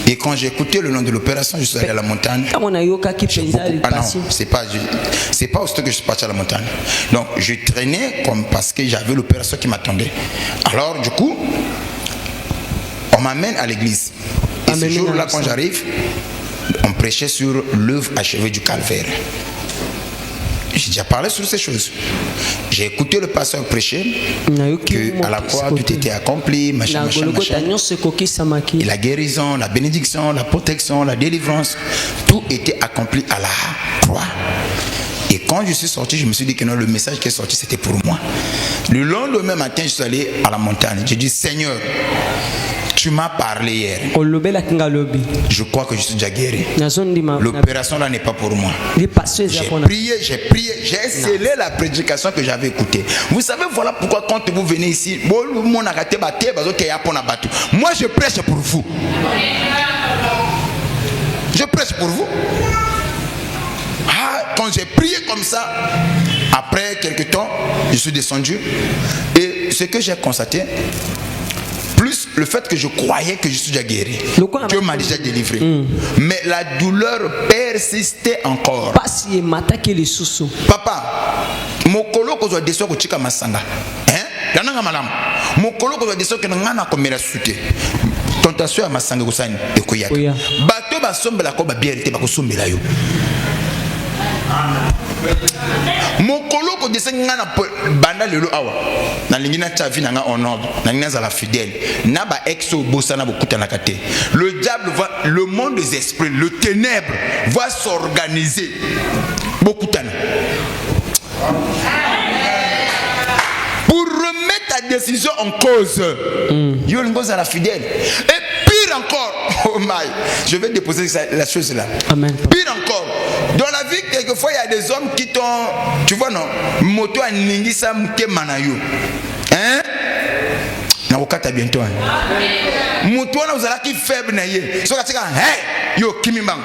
Et quand j'ai écouté le nom de l'opération, je suis allé à la montagne. Ah non, c'est pas aussitôt que je suis parti à la montagne. Donc, je traînais comme parce que j'avais l'opération qui m'attendait. Alors, du coup, on m'amène à l'église. Et ce jour-là, quand j'arrive, on prêchait sur l'œuvre achevée du calvaire. J'ai déjà parlé sur ces choses. J'ai écouté le pasteur prêcher que à la croix tout était accompli, machin. Et la guérison, la bénédiction, la protection, la délivrance, tout était accompli à la croix. Et quand je suis sorti, je me suis dit que non, le message qui est sorti, c'était pour moi. Le lendemain matin, je suis allé à la montagne. J'ai dit, Seigneur, tu m'as parlé hier. Je crois que je suis déjà guéri. L'opération là n'est pas pour moi. J'ai prié, j'ai scellé la prédication que j'avais écoutée. Vous savez, voilà pourquoi quand vous venez ici, moi je prêche pour vous. Je prêche pour vous. Quand j'ai prié comme ça, après quelques temps, je suis descendu. Et ce que j'ai constaté, plus le fait que je croyais que je suis déjà guéri, Dieu m'a déjà délivré, mais la douleur persistait encore. Papa, mokolo kozwa deso ko chika masanga, yananga malamu. Mokolo kozwa deso ke ngana ko mera sute. Tentation ya masanga ko sani ekoyaka. Bato ba sombela ko ba bierte ba ko sombela yo. Mokolo ko dese ngana banda lelo awa na lingina tavi na nga honorable na ngina za la fidèle na ba exo bosana bokuta na kate. Le diable va, le monde des esprits, le ténèbre va s'organiser bokutana pour remettre ta décision en cause. Yo ngoza la fidèle. Et pire encore, oh my, je vais déposer la chose là. Amen. Pire encore, dans la vie, quelquefois, il y a des hommes qui t'ont, tu vois, non, moto a ningisa mke manayo. Hein? Na wakata bientôt. Moto na uzala ki faible na ye. So katika, hey, yo kimimang.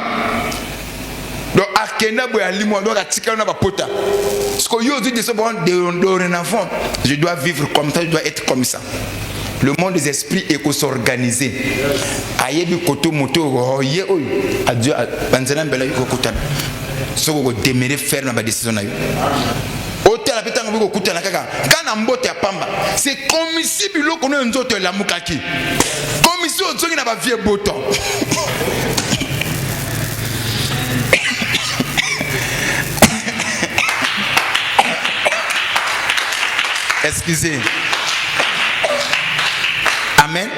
Donc akenda boya limo donc atika na ba pota. Parce que yo dit de ce bon dorénavant, je dois vivre comme ça, je dois être comme ça. Le monde des esprits est qu'on s'organise. Ayebi koto moto ye oyo adieu banzana mbela yuko kutana. Soko ko demerer faire na ba décision na yo. Hôtel a pétango ko kutana kaka. Kana mbote ya pamba. C'est comme si biloko no nzoto la mukaki. Comme si on zongi na ba vie boton. Excusez. Amen.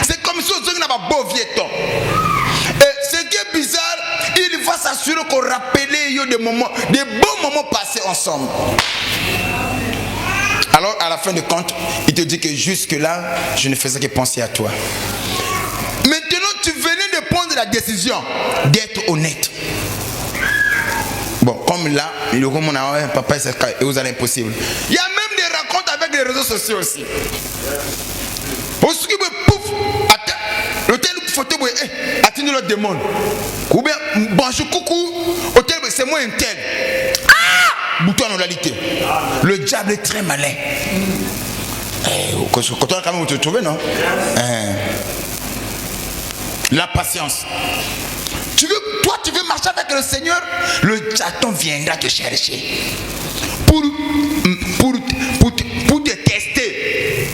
C'est comme si on n'a pas beau vieux temps. Et ce qui est bizarre, il va s'assurer qu'on rappelle des moments, des bons moments passés ensemble. Alors à la fin de compte, il te dit que jusque là, je ne faisais que penser à toi. Maintenant, tu venais de prendre la décision d'être honnête. Bon, comme là, le roman a papa et vous allez impossible. Il y a même des rencontres avec les réseaux sociaux aussi. Aussi que pouf, l'hôtel photo atteindre le démon. Ou bien bonjour coucou, hôtel c'est moi un tel. Ah, bouton en réalité. Le diable est très malin. Quand on a quand même te trouver, non? La patience. Toi, tu veux marcher avec le Seigneur, le Satan viendra te chercher pour te tester,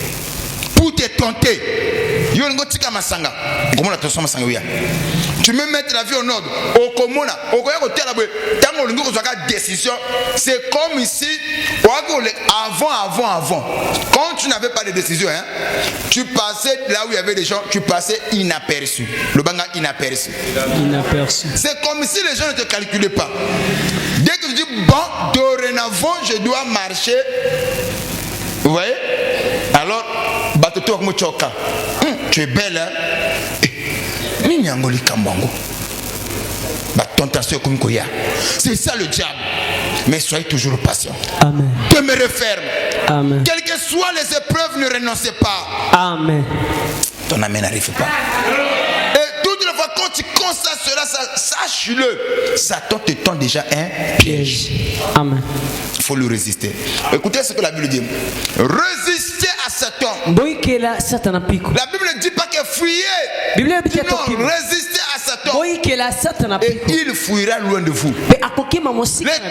pour te tenter. Tu veux mettre la vie en ordre. Décision. C'est comme ici, avant. Quand tu n'avais pas de décision, hein, tu passais là où il y avait des gens, tu passais inaperçu. Le banga inaperçu. C'est comme si les gens ne te calculaient pas. Dès que tu dis, bon, dorénavant, je dois marcher. Vous voyez? Alors, tu es belle, hein? C'est ça le diable. Mais soyez toujours patient. Amen. Demeurez ferme. Amen. Quelles que soient les épreuves, ne renoncez pas. Amen. Ton amen n'arrive pas. Et toute la fois quand tu constates cela, sache-le. Satan te tend déjà un piège. Amen. Il faut lui résister. Écoutez ce que la Bible dit. Résister à Satan. La Bible ne dit pas que fuyez. Non, résistez à Satan. Et il fuira loin de vous. Les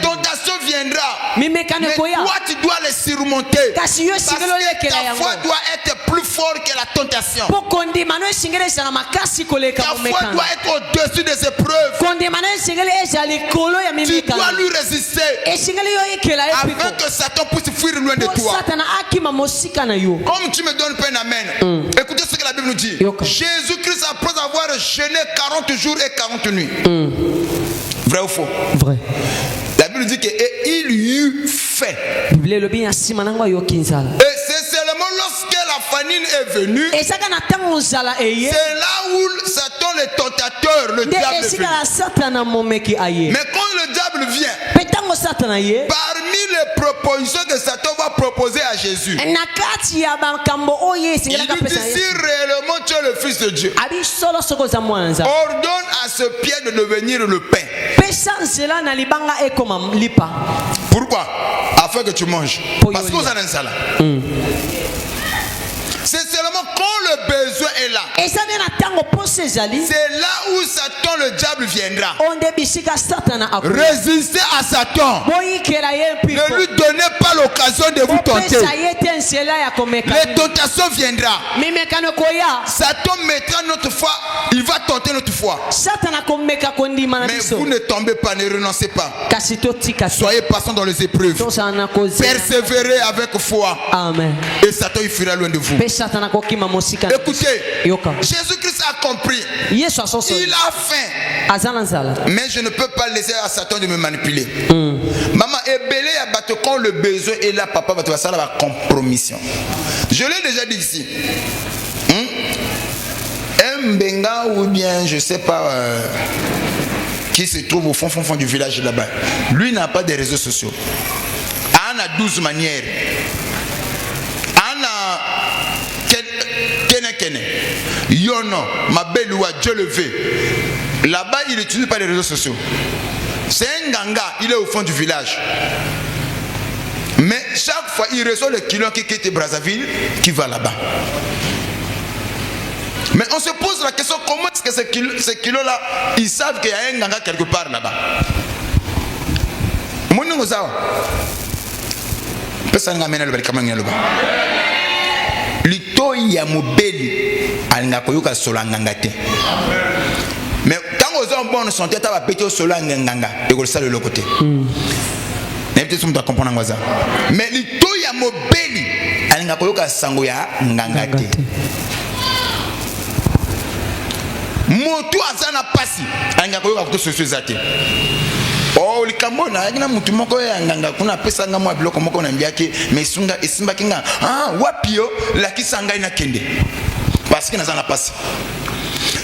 tentations viendront. Mais toi, tu dois les surmonter. Parce que ta foi doit être plus forte que la tentation. Ta foi doit être au-dessus des épreuves. Tu dois lui résister. Afin que Satan puisse fuir loin de toi. Comme tu me donnes peine, amen. Écoutez ce que la Bible nous dit. Jésus-Christ, après avoir jeûné 40 jours et 40 nuits. Vrai ou faux? Vrai. La Bible dit qu'il y eut faim. Et c'est seulement lorsque la famine est venue, c'est là où Satan, le tentateur, le diable est venu. Mais quand le diable vient, parmi les propositions que Satan va proposer à Jésus, il lui dit, si réellement tu es le Fils de Dieu, ordonne à ce pierre de devenir le pain. Pourquoi? Afin que tu manges. Parce que vous en êtes là. C'est seulement quand le besoin est là. C'est là où Satan, le diable, viendra. Résistez à Satan. Ne lui donnez pas l'occasion de vous tenter. Les tentations viendront. Satan mettra notre foi. Il va tenter notre foi. Mais vous ne tombez pas, ne renoncez pas. Soyez patient dans les épreuves. Persévérez avec foi. Amen. Et Satan il fuira loin de vous. Écoutez, Jésus-Christ a compris. Il a faim. Mais je ne peux pas laisser à Satan de me manipuler. Maman, ébélé à battre quand le besoin est là, papa va te faire la compromission. Je l'ai déjà dit ici. Un benga ou bien je sais pas qui se trouve au fond du village là-bas. Lui n'a pas de réseaux sociaux. On a 12 manières. On a Kene. Yono, ma belle oua, Dieu le veut. Là-bas, il n'utilise pas les réseaux sociaux. C'est un ganga, il est au fond du village. Mais chaque fois, il reçoit le kilo qui quitte Brazzaville, qui va là-bas. Mais on se pose la question, comment est-ce que ces kilos-là, ils savent qu'il y a un ganga quelque part là-bas. Lito ya mobeli alinga koyoka solo ngangate. Mais quand aux hommes bonne santé ta va péter solo nganga et ko ça le côté. N'importe qui doit comprendre ça. Mais lito ya mobeli alinga koyoka sango ya ngangate. Moto azana pasi alinga koyoka ko soso zate. Oh likambona akina mutu moko ya nganga kuna pesa nga mwa biloko moko na mbiaki mesunga esimba kinga wapio la kisanga ina kende parce que nazana passe.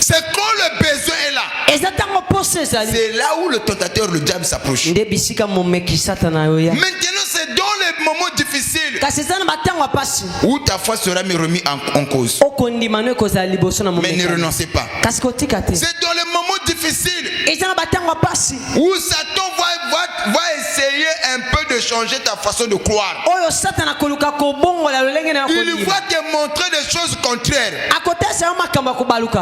C'est quand le besoin est là. C'est là où le tentateur, le diable s'approche. Maintenant c'est dans les moments difficiles où ta foi sera remise en cause. Mais ne renoncez pas. C'est dans les moments difficiles où Satan va essayer un peu de changer ta façon de croire. il va te montrer des choses contraires.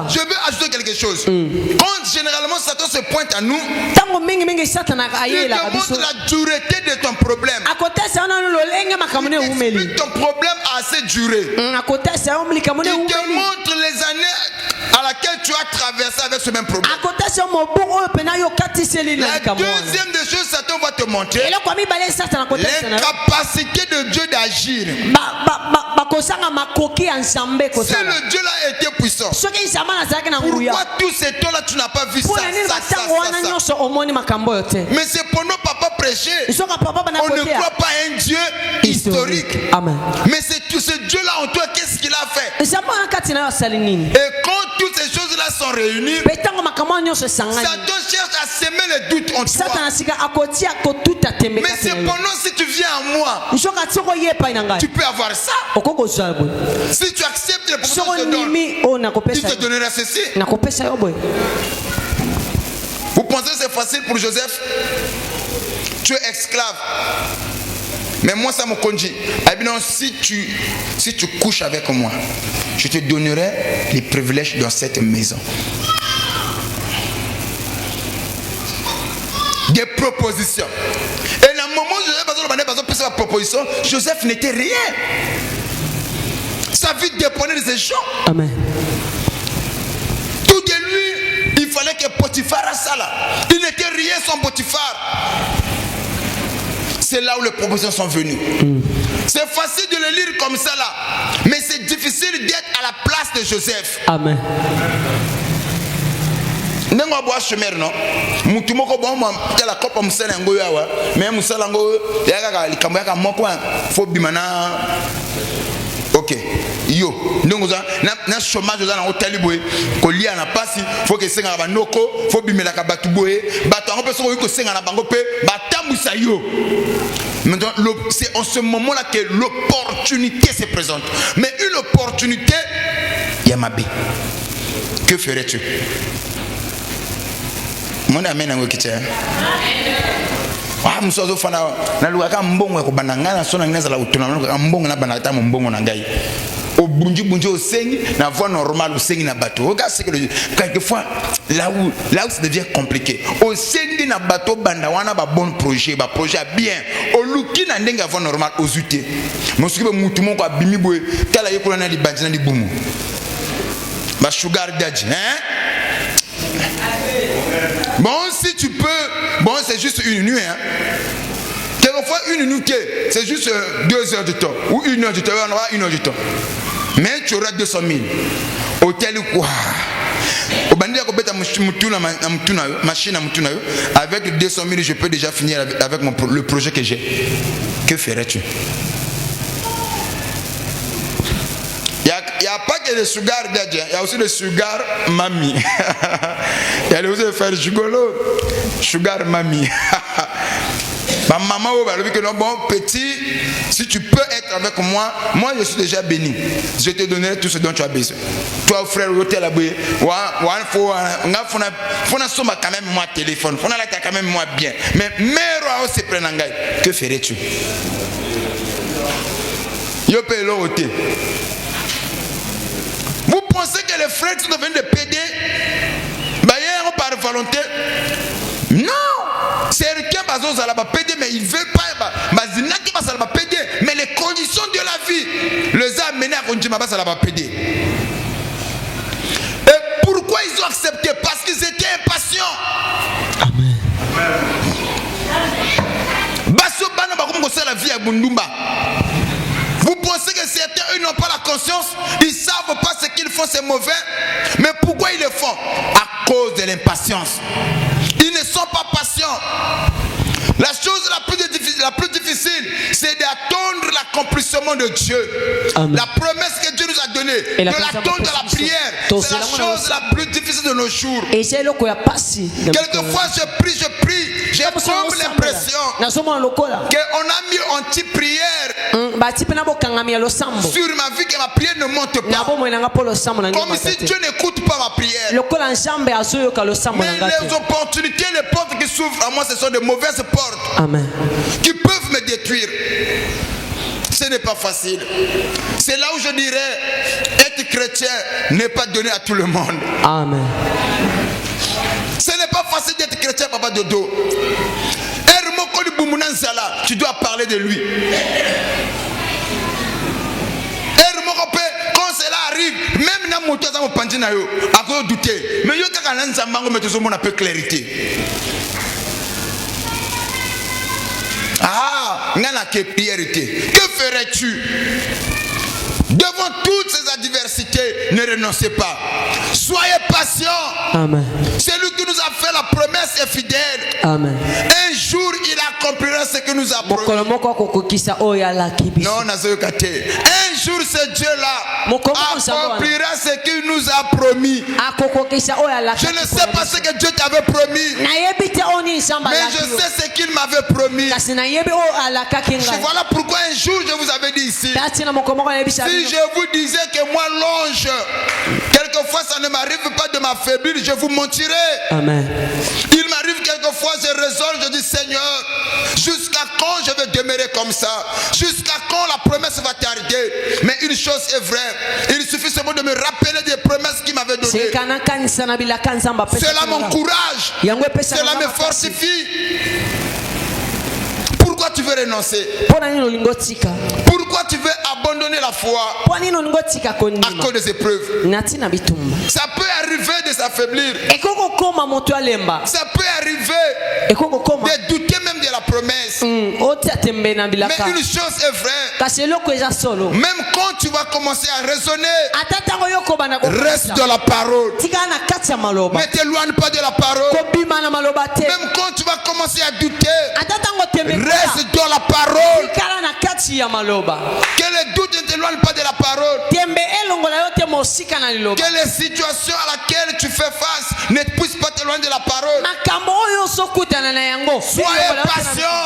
Je veux ajouter quelque chose. Quand généralement Satan se pointe à nous, il te montre la dureté de ton problème. Il explique ton problème a assez duré. Il te montre les années à laquelle tu as traversé avec ce même problème. La deuxième des choses, Satan va te montrer l'incapacité de Dieu d'agir. Si le Dieu là était puissant, pourquoi tous ces temps-là tu n'as pas vu ça? Mais c'est pour nos papas prêcher. On ne croit pas à un Dieu historique. Mais c'est tout ce Dieu-là en toi, qu'est-ce qu'il a fait? Et quand toutes ces choses-là sont réunies, Satan cherche à semer le doute en toi. Mais cependant, si tu viens à moi, tu peux avoir ça. Si tu acceptes les propositions que je te donne, il te donnera ceci. Vous pensez que c'est facile pour Joseph? Tu es esclave. Mais moi, ça me conduit. Si tu couches avec moi, je te donnerai les privilèges dans cette maison. Des propositions. Et dans le moment où Joseph a proposition, Joseph n'était rien. Sa vie dépendait de ces gens. Amen. Tout de lui, il fallait que Potiphar a ça là. Il n'était rien sans Potiphar. C'est là où les propositions sont venues. C'est facile de le lire comme ça là, mais c'est difficile d'être à la place de Joseph. Amen. Nengo boa chemer non mutu moko bon la kopa musala ngo yawa mais musala ngo yaka likambo yaka moko fo bimana. OK yo ndongo za na chômage za na hôtel boy ko lia na pasi faut que senga ba noko faut bimela ka batu boy batu ngo peso ko senga na bango pe batambusa yo. Maintenant c'est en ce moment là que l'opportunité se présente. Mais une opportunité Yamabi. Que ferais-tu? Mon amen nango kitia. Msozo fana na luka mbongo ko bananga na sona ngeza la utuna na mbongo na banata mbongo na ngai. Au bunji osengi na voie normale osengi na bateau. Regarde ce que quelquefois là où ça devient compliqué. Osengi na bateau banda wana ba bon projet bien. Au luki na ndenga voie normale ozute. Mosuki be mutu moko abimi boye tala yekola na libandina libumu. Ba sugar daddy, hein? Bon, si tu peux, bon, c'est juste une nuit, hein. Quelquefois, une nuit, c'est juste 2 heures de temps, ou 1 heure de temps, on aura 1 heure de temps. Mais tu auras 200 000. Hôtel ou quoi? Avec 200 000, je peux déjà finir avec le projet que j'ai. Que ferais-tu? Il n'y a pas que le sugar daddy, il y a aussi le sugar mamie. Il y a aussi le frère gigolo, sugar mamie. Ma maman va dire que non, bon petit, si tu peux être avec moi, moi je suis déjà béni. Je te donnerai tout ce dont tu as besoin. Toi frère, tu es là, faut quand même moi téléphone, faut quand même moi bien. Mais mère se prend en gagne. Que ferais-tu? Yo paye l'autre. Vous pensez que les frères sont devenus des PD par volonté? Non! C'est quelqu'un qui va PD, mais il ne veut pas. Mais les conditions de la vie les a amenés à continuer à PD. Et pourquoi ils ont accepté? Parce qu'ils étaient impatients. Amen. Vous pensez que certains, eux, n'ont pas la conscience? Ils ne savent pas ce qu'ils font, c'est mauvais. Mais pourquoi ils le font? À cause de l'impatience. Ils ne sont pas patients. La chose la plus difficile, c'est d'attendre l'accomplissement de Dieu. Amen. La promesse que Dieu nous a donnée, de l'attendre dans la prière, c'est la chose la plus difficile de nos jours. Quelquefois, je prie, j'ai comme l'impression qu'on a mis anti-prière sur ma vie, que ma prière ne monte pas. Comme si Dieu n'écoute pas ma prière. Mais les opportunités, les portes qui s'ouvrent à moi, ce sont de mauvaises portes. Amen. Qui peuvent me détruire. Ce n'est pas facile. C'est là où je dirais, être chrétien n'est pas donné à tout le monde. Amen. Ce n'est pas facile d'être chrétien, Papa Dodo. Tu dois parler de lui. Quand cela arrive, même dans mon temps, à cause douter. Mais il y a un peu de clarité. Ah, que ferais-tu? Devant toutes ces adversités, ne renoncez pas. Soyez patients. Amen. Celui qui nous a fait la promesse est fidèle. Amen. Un jour, il accomplira ce que nous a promis. Non, un jour, ce Dieu-là accomplira ce qu'il nous a promis. Je ne sais pas ce que Dieu t'avait promis, mais je sais ce qu'il m'avait promis. Et voilà pourquoi un jour, je vous avais dit ici, si je vous disais que moi, l'ange, quelquefois ça ne m'arrive pas de m'affaiblir, je vous mentirais. Amen. Il m'arrive quelquefois, je raisonne, je dis Seigneur, jusqu'à quand je vais demeurer comme ça? Jusqu'à quand la promesse va tarder? Mais une chose est vraie, il suffit seulement de me rappeler des promesses qu'il m'avait données. Cela m'encourage, cela me fortifie. Pourquoi tu veux renoncer? Pourquoi tu veux abandonner la foi à cause des épreuves? Ça peut arriver de s'affaiblir. Ça peut arriver de douter même de la promesse. Mais une chose est vraie. Même quand tu vas commencer à raisonner, reste dans la parole. Ne t'éloigne pas de la parole. Même quand tu vas commencer à douter, reste dans la parole. Que les doutes ne t'éloignent pas de la parole. Que les situations à laquelle tu fais face ne puissent pas t'éloigner de la parole. Soyez patient.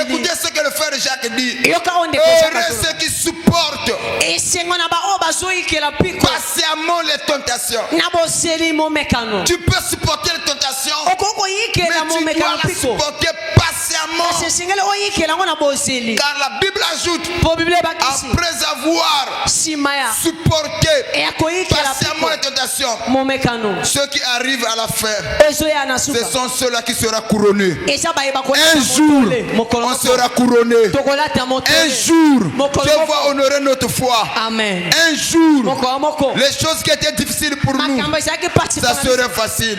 Écoutez ce que le frère Jacques dit. Heureux ceux qui supportent patiemment les tentations. Tu peux supporter les tentations, mais tu dois la supporter patiemment. Car la Bible ajoute, après avoir supporté patiemment les tentations, ceux qui arrivent à la fin, ce sont ceux-là qui seront couronnés. Un jour, on sera couronné. Un jour, Dieu va honorer notre foi. Amen. Un jour, les choses qui étaient difficiles pour nous, ça serait facile.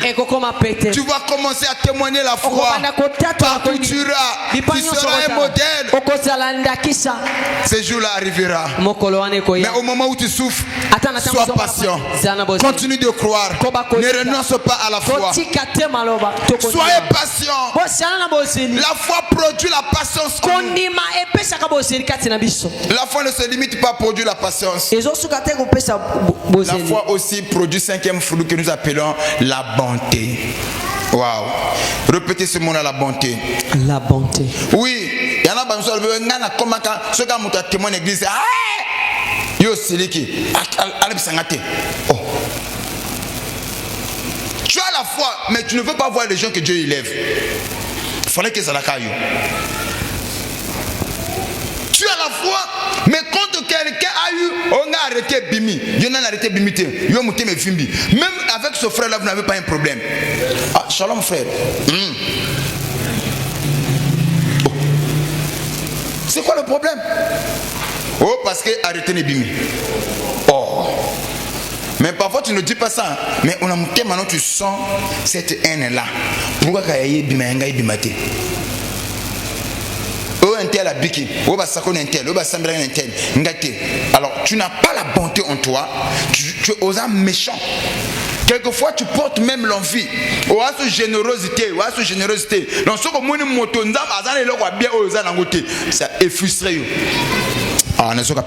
Tu vas commencer à témoigner la foi. Partout tu iras, tu seras un modèle. Ce jour-là arrivera. Mais au moment où tu souffres, sois patient. Continue de croire. Ne renonce pas à la foi. Soyez patient. La foi produit la patience. La foi ne se limite pas à produire la patience. La foi aussi produit cinquième fruit que nous appelons la bonté. Waouh. Répétez ce mot-là, la bonté. La bonté. Oui. Il y en a qui sont témoin de l'église. Yo siliki. Oh. Tu as la foi, mais tu ne veux pas voir les gens que Dieu élève. Il fallait que ça la caille. Tu as la foi, mais quand quelqu'un a eu, on a arrêté Bimi. Il a arrêté Bimi. Même avec ce frère-là, vous n'avez pas un problème. Ah, shalom frère. Oh. C'est quoi le problème? Oh, parce que arrêté Bimi. Oh. Mais parfois tu ne dis pas ça. Mais on a maintenant tu sens cette haine-là. Pourquoi Kayaye Bimayenga Bimate? Alors tu n'as pas la bonté en toi, tu es aux âmes méchants. Quelquefois tu portes même l'envie. Ou à ce générosité, donc ce que mon moto ça est frustré. Ah, on est sûr qu'à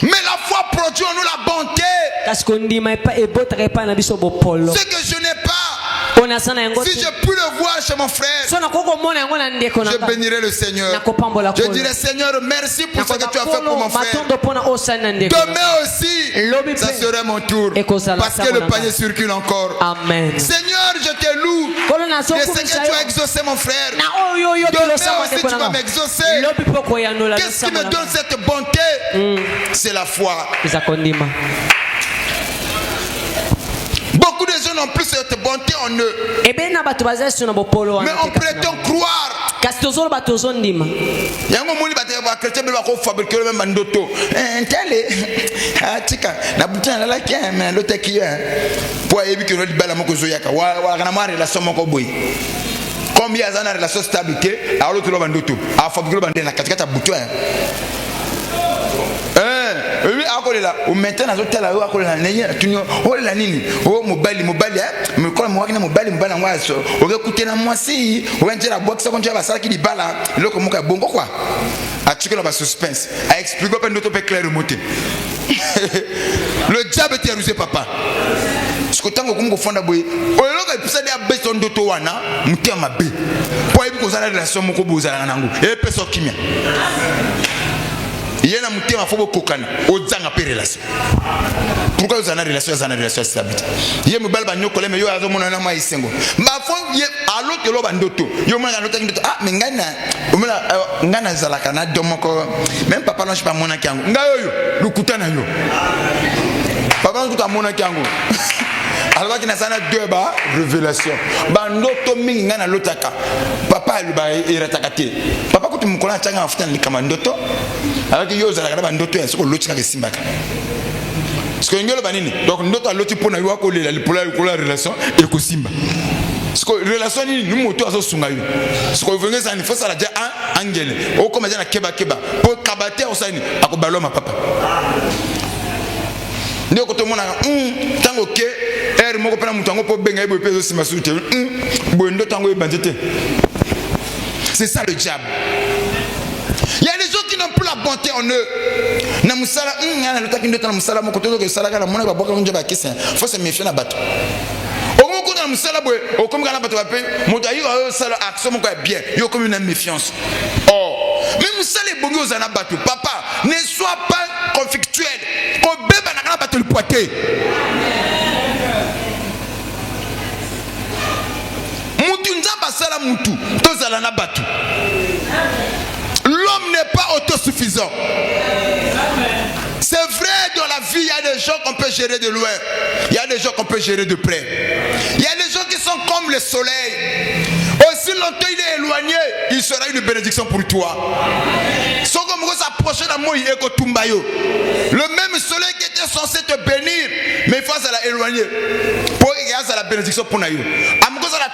mais la foi produit en nous la bonté. Ce que je n'ai pas, Si je puis le voir chez mon frère, je bénirai le Seigneur. Je dirai Seigneur, merci pour ce que tu as fait pour mon frère. Demain aussi, ça serait mon tour. Parce que le panier circule encore. Amen. Seigneur, je te loue. De ce que tu as exaucé mon frère. Demain aussi, tu vas m'exaucer. Qu'est-ce qui me donne cette bonté? C'est la foi. Beaucoup de gens n'ont plus cette bonté en eux. Mais on prétend croire. Yango moni ba chrétien be ba ko fabriquer même mandoto. Ntele. Atika na butina la kia mais l'autre qui pour yebi que le bala moko zoyaka wa kana mari la somo ko boy. Combien d'années de la stabilité alors l'autre lo bandoto. A fabriquer bandé na katikata butu. Oui, akolela o maintenant azotela yo akolela nenya tunyo olela nini o mobile me kola mo wakina mobile ngwaso okekutena mwasi okanjela boxa konja basala ki libala loko moka bongo kwa atikela ba suspense a expliquer pas notre peu clair remonter. Le diable était rusé papa ce que tango kumgo fonda boy olelo ka pisa dia beso ndoto wana mutema be po ebi ko zala relation moko bozala nango e peso kimia. Il y a un mutima faut kokana ozanga pe relation. Pourquoi vous avez une relation stable? Il y a mobile banyo kole me yo azo mona na mai sengo. Ma fond ye alo te lo bandoto. Yo mona na ndoto ah mais ngana zala kana domoko. Même papa non je pas mona kyango. Ngayo lukuta na yo. Papa non kuta mona kyango. Alors qu'il y a deux révélations. Bandoto mingi ngana lotaka. Papa lui ba iratakate. Papa ko tumukola changa afuta ni kama ndoto. Alors que yo zala kana bandoto ya soko lotika ke simbaka. Parce que ngelo banini. Donc ndoto loti pona yo ko lela lipola relation et ko simba. Parce que relation ni nous moto azo sunga yo. Parce que venez ça il faut ça la dire un angele. O comme na keba pour kabate osani akobalo ma papa. Ndio ko to mona tango ke er moko pena mutango po benga ebo peso sima sute bondo tango ebandete. C'est ça le diable. Il y a des gens qui n'ont plus la bonté en eux. Na musala ngana lutaki ndo tana musala moko to ke sala kana mona ba boka nje ba kisa. Faut se méfier na bato. Omo ko na musala boy o comme kana bato ba pe moto ayo sala action moko bien. Yo comme une méfiance. Oh, mais musala bongo zana bato. Papa, ne sois pas conflictuel. Ko beba na kana bato le poité. L'homme n'est pas autosuffisant. C'est vrai, dans la vie, il y a des gens qu'on peut gérer de loin. Il y a des gens qu'on peut gérer de près. Il y a des gens qui sont comme le soleil. Aussi longtemps il est éloigné, il sera une bénédiction pour toi. Le même soleil qui était censé te bénir, mais face à la éloigné. Pour y avoir la bénédiction pour nous.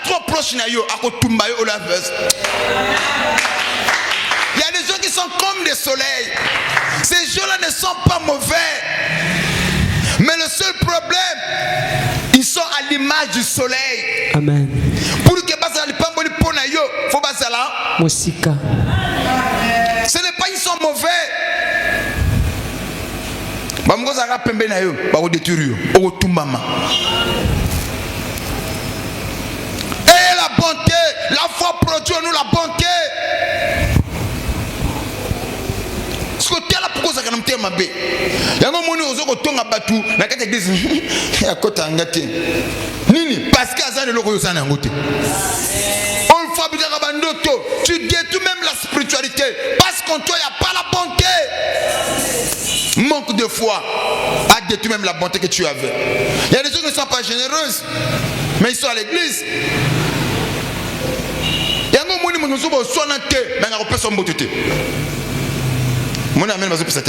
Trop proche il y a des gens qui sont comme des soleils. Ces gens-là ne sont pas mauvais. Mais le seul problème, ils sont à l'image du soleil. Amen. Pour que faut passer là. Musika. Ce n'est pas ils sont mauvais. Bamugoza pembe na yo, ba détruire yo, tumbama. Et la bonté, la foi produit en nous la bonté. Ce que tu as là pourquoi ça quand tu es mabé. Yango moni ozoko tonga batu na kati église ya kota ngate. Nini parce que azana loko yosana ngote. On fabrique bandoto, tu détruis même la spiritualité parce qu'en toi il n'y a pas la bonté. Manque de foi a détruit même la bonté que tu avais. Il y a des gens qui ne sont pas généreuses, mais ils sont à l'église. Yango moni mo nzobo sona te, mais nga kopesa mbotote. Mon ami va se passer.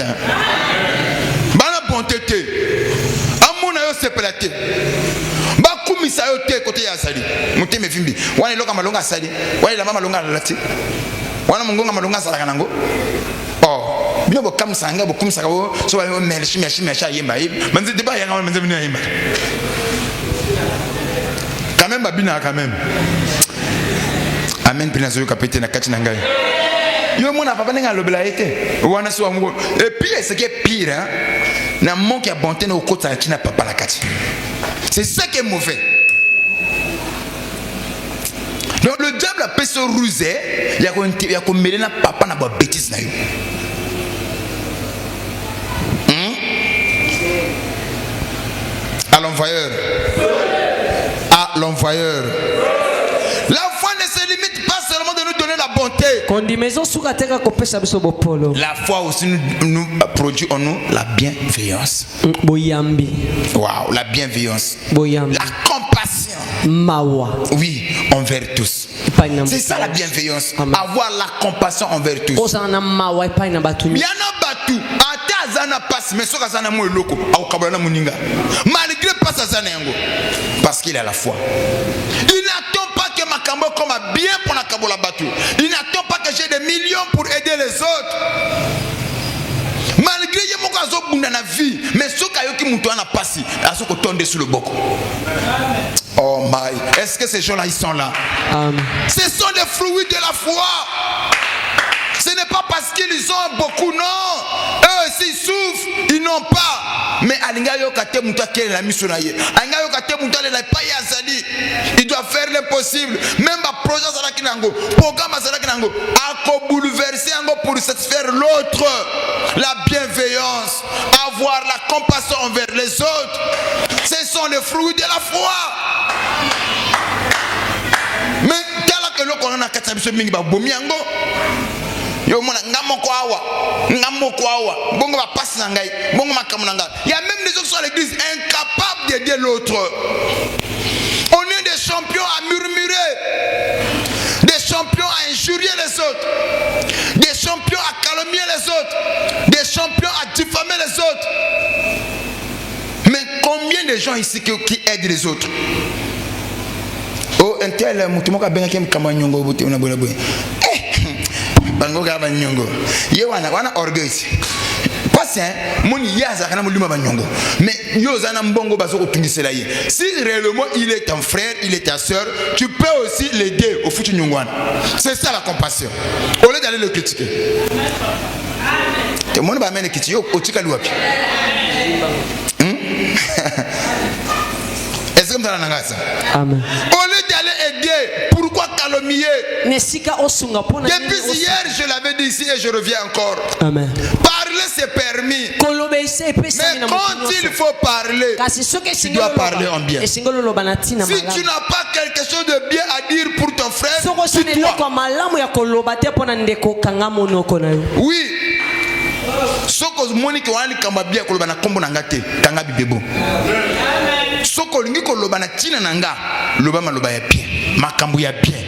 Bana bonté te. Amona yo sepelate. Ba kumisa yo te côté ya sali. Muteme vimbi. Wana loka malonga sali. Wana la mama longa lati. Wana mungonga malonga sala kanango. Oh, bino bo kamsanga bo kumsaka bo so ba melshi yemba. Manzi deba yanga manzi bino yemba. Quand même babina quand même. Amen pina zo kapete na kati na ngai. Yo mona papa nenga lobela ete wana so ngo et puis ce qui est pire hein na manque ya bonté na okota china papa la kati. C'est ça qui est mauvais. Donc le diable a fait ce rusé, il y a comme mêler na papa na ba bêtise na yo. À l'envoyeur. À l'envoyeur. La foi ne se limite pas seulement de nous donner la bonté. La foi aussi nous produit en nous la bienveillance. Waouh, la bienveillance. La compassion. Oui, envers tous. C'est ça la bienveillance. Avoir la compassion envers tous. Il y en a battu. Malgré pas sa zanengo. Parce qu'il a la foi. Il n'attend pas que ma cambo comme bien pour la cambo la battue. Il n'attend pas que j'ai des millions pour aider les autres. Malgré que mon gazo bunda na vie, mais ce qui mouton a passé, à ce qu'on tombe sur le boko. Oh my, est-ce que ces gens-là ils sont là? Ce sont des fruits de la foi. Ce n'est pas parce qu'ils ont beaucoup, non. Eux aussi ils souffrent, ils n'ont pas. Mais il doit faire l'impossible. Même ma projet programme bouleverser pour satisfaire l'autre. La bienveillance, avoir la compassion envers les autres. Ce sont les fruits de la foi. Mais yo mona ngamoko awa bongo va passer na ngai bongo makamu na ngai. Il y a même des gens qui sont à l'église incapables d'aider l'autre. On est des champions à murmurer, des champions à injurier les autres, des champions à calomnier les autres, des champions à diffamer les autres. Mais combien de gens ici qui aident les autres? Oh, un tel mutumoka benga kamanyongo bote una bona boy. Bango gaba nyongo. Ye wana orgueil. Patient, mon yaza kana muluma banyongo. Mais yo zana mbongo bazo otungisela ye. Si réellement il est ton frère, il est ta sœur, tu peux aussi l'aider au futur nyongwana. C'est ça la compassion. Au lieu d'aller le critiquer. Te mon ba mene critiquer au tika luapi. Est-ce que vous avez ça? Amen. Au lieu d'aller aider, pourquoi calomnier? Depuis hier, je l'avais dit ici et je reviens encore. Amen. Parler c'est permis. Mais quand il faut parler, tu dois parler en bien. Si tu n'as pas quelque chose de bien à dire pour ton frère, c'est toi. Oui. Soko Monique wali kamba bien ko lobana kombo nangate kanga bibebo. Soko lingi ko lobana tina nanga lobama loba ya bien makambu ya bien.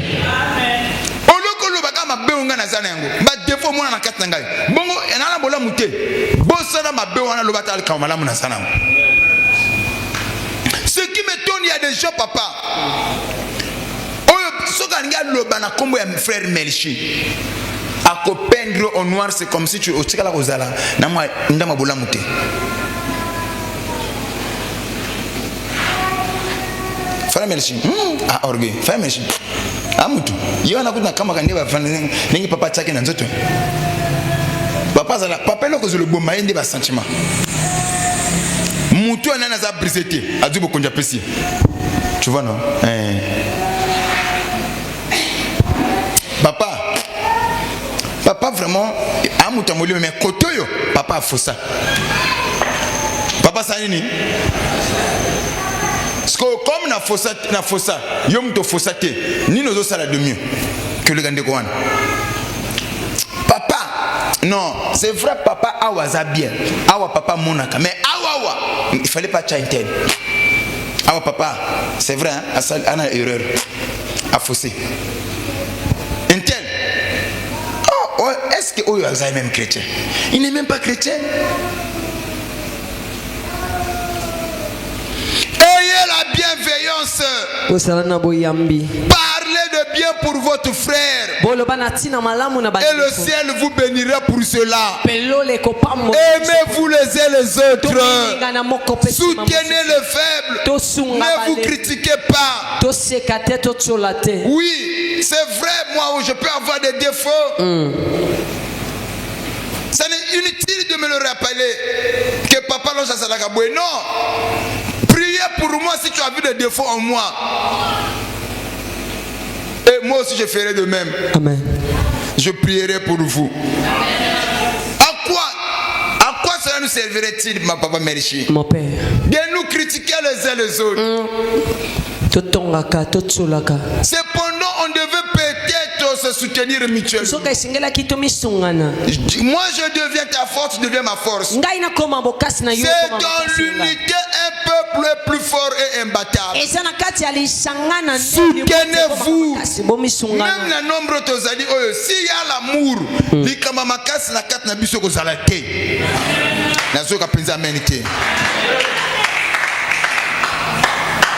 Oloko lobaka mabeunga na zana yango ba defo mona na kati nanga bongo enala bola muté bosana mabeunga na lobata al kamala mona sana. Ce qui m'étonne, il y a des gens papa oyo soka linga lobana kombo ya frère Melchi. À peindre au noir, c'est comme si tu au tika la ozala na moi ndama bola muté. Frère Melchi ah orgueil frère Melchi amutu yo na kuna kama kande ba fana ningi papa chake na nzoto papa zala papa loko zo le bomba ende ba sentiment mutu anana za brisete adubo konja pesi tu vois non papa vraiment amuta molio mais kotoyo papa a fait ça papa ça nini parce que comme na fossa yom to fossate ni nos sala de mieux que le gande koan papa non c'est vrai papa awaza bien awa papa monaka mais awa il fallait pas changer awa papa c'est vrai hein ana erreur a fossé intel. Oh, est-ce que Oyo est même chrétien? Il n'est même pas chrétien. Ayez la bienveillance. Parlez de bien pour votre frère. Et le ciel vous bénira pour cela. Aimez-vous les uns les autres. Soutenez le faible. Ne vous critiquez pas. Oui, c'est vrai, moi je peux avoir des défauts. Ça n'est inutile de me le rappeler que papa non. Priez pour moi si tu as vu des défauts en moi. Et moi aussi je ferai de même. Amen. Je prierai pour vous. À quoi cela nous servirait-il, ma papa Merichi? Mon père. De nous critiquer les uns les autres. Cependant, on devait peut-être se soutenir mutuellement. Moi, je deviens ta force, tu deviens ma force. C'est dans l'unité un peuple plus fort et imbattable. Soutenez-vous. Même le nombre tozali oyo, s'il y a l'amour, likama makasi na kat na biso ko zalate. Nazoka penza amenité.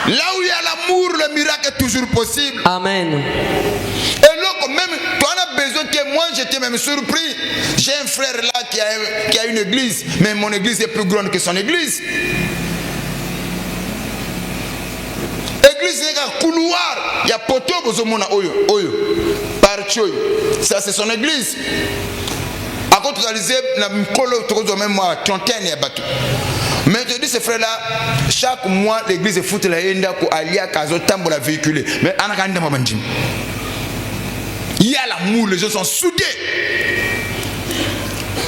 Là où il y a l'amour, le miracle est toujours possible. Amen. Et là, même, toi, on a besoin que moi, j'étais même surpris. J'ai un frère là qui a une église, mais mon église est plus grande que son église. Église, il y a un couloir, il y a poteau, par Tchoy. Ça, c'est son église. À côté, mais je dis ces frères là, chaque mois l'église est foutue la yenda pour aller à Kazo Tambo la véhiculer. Mais il y a l'amour, les gens sont soudés.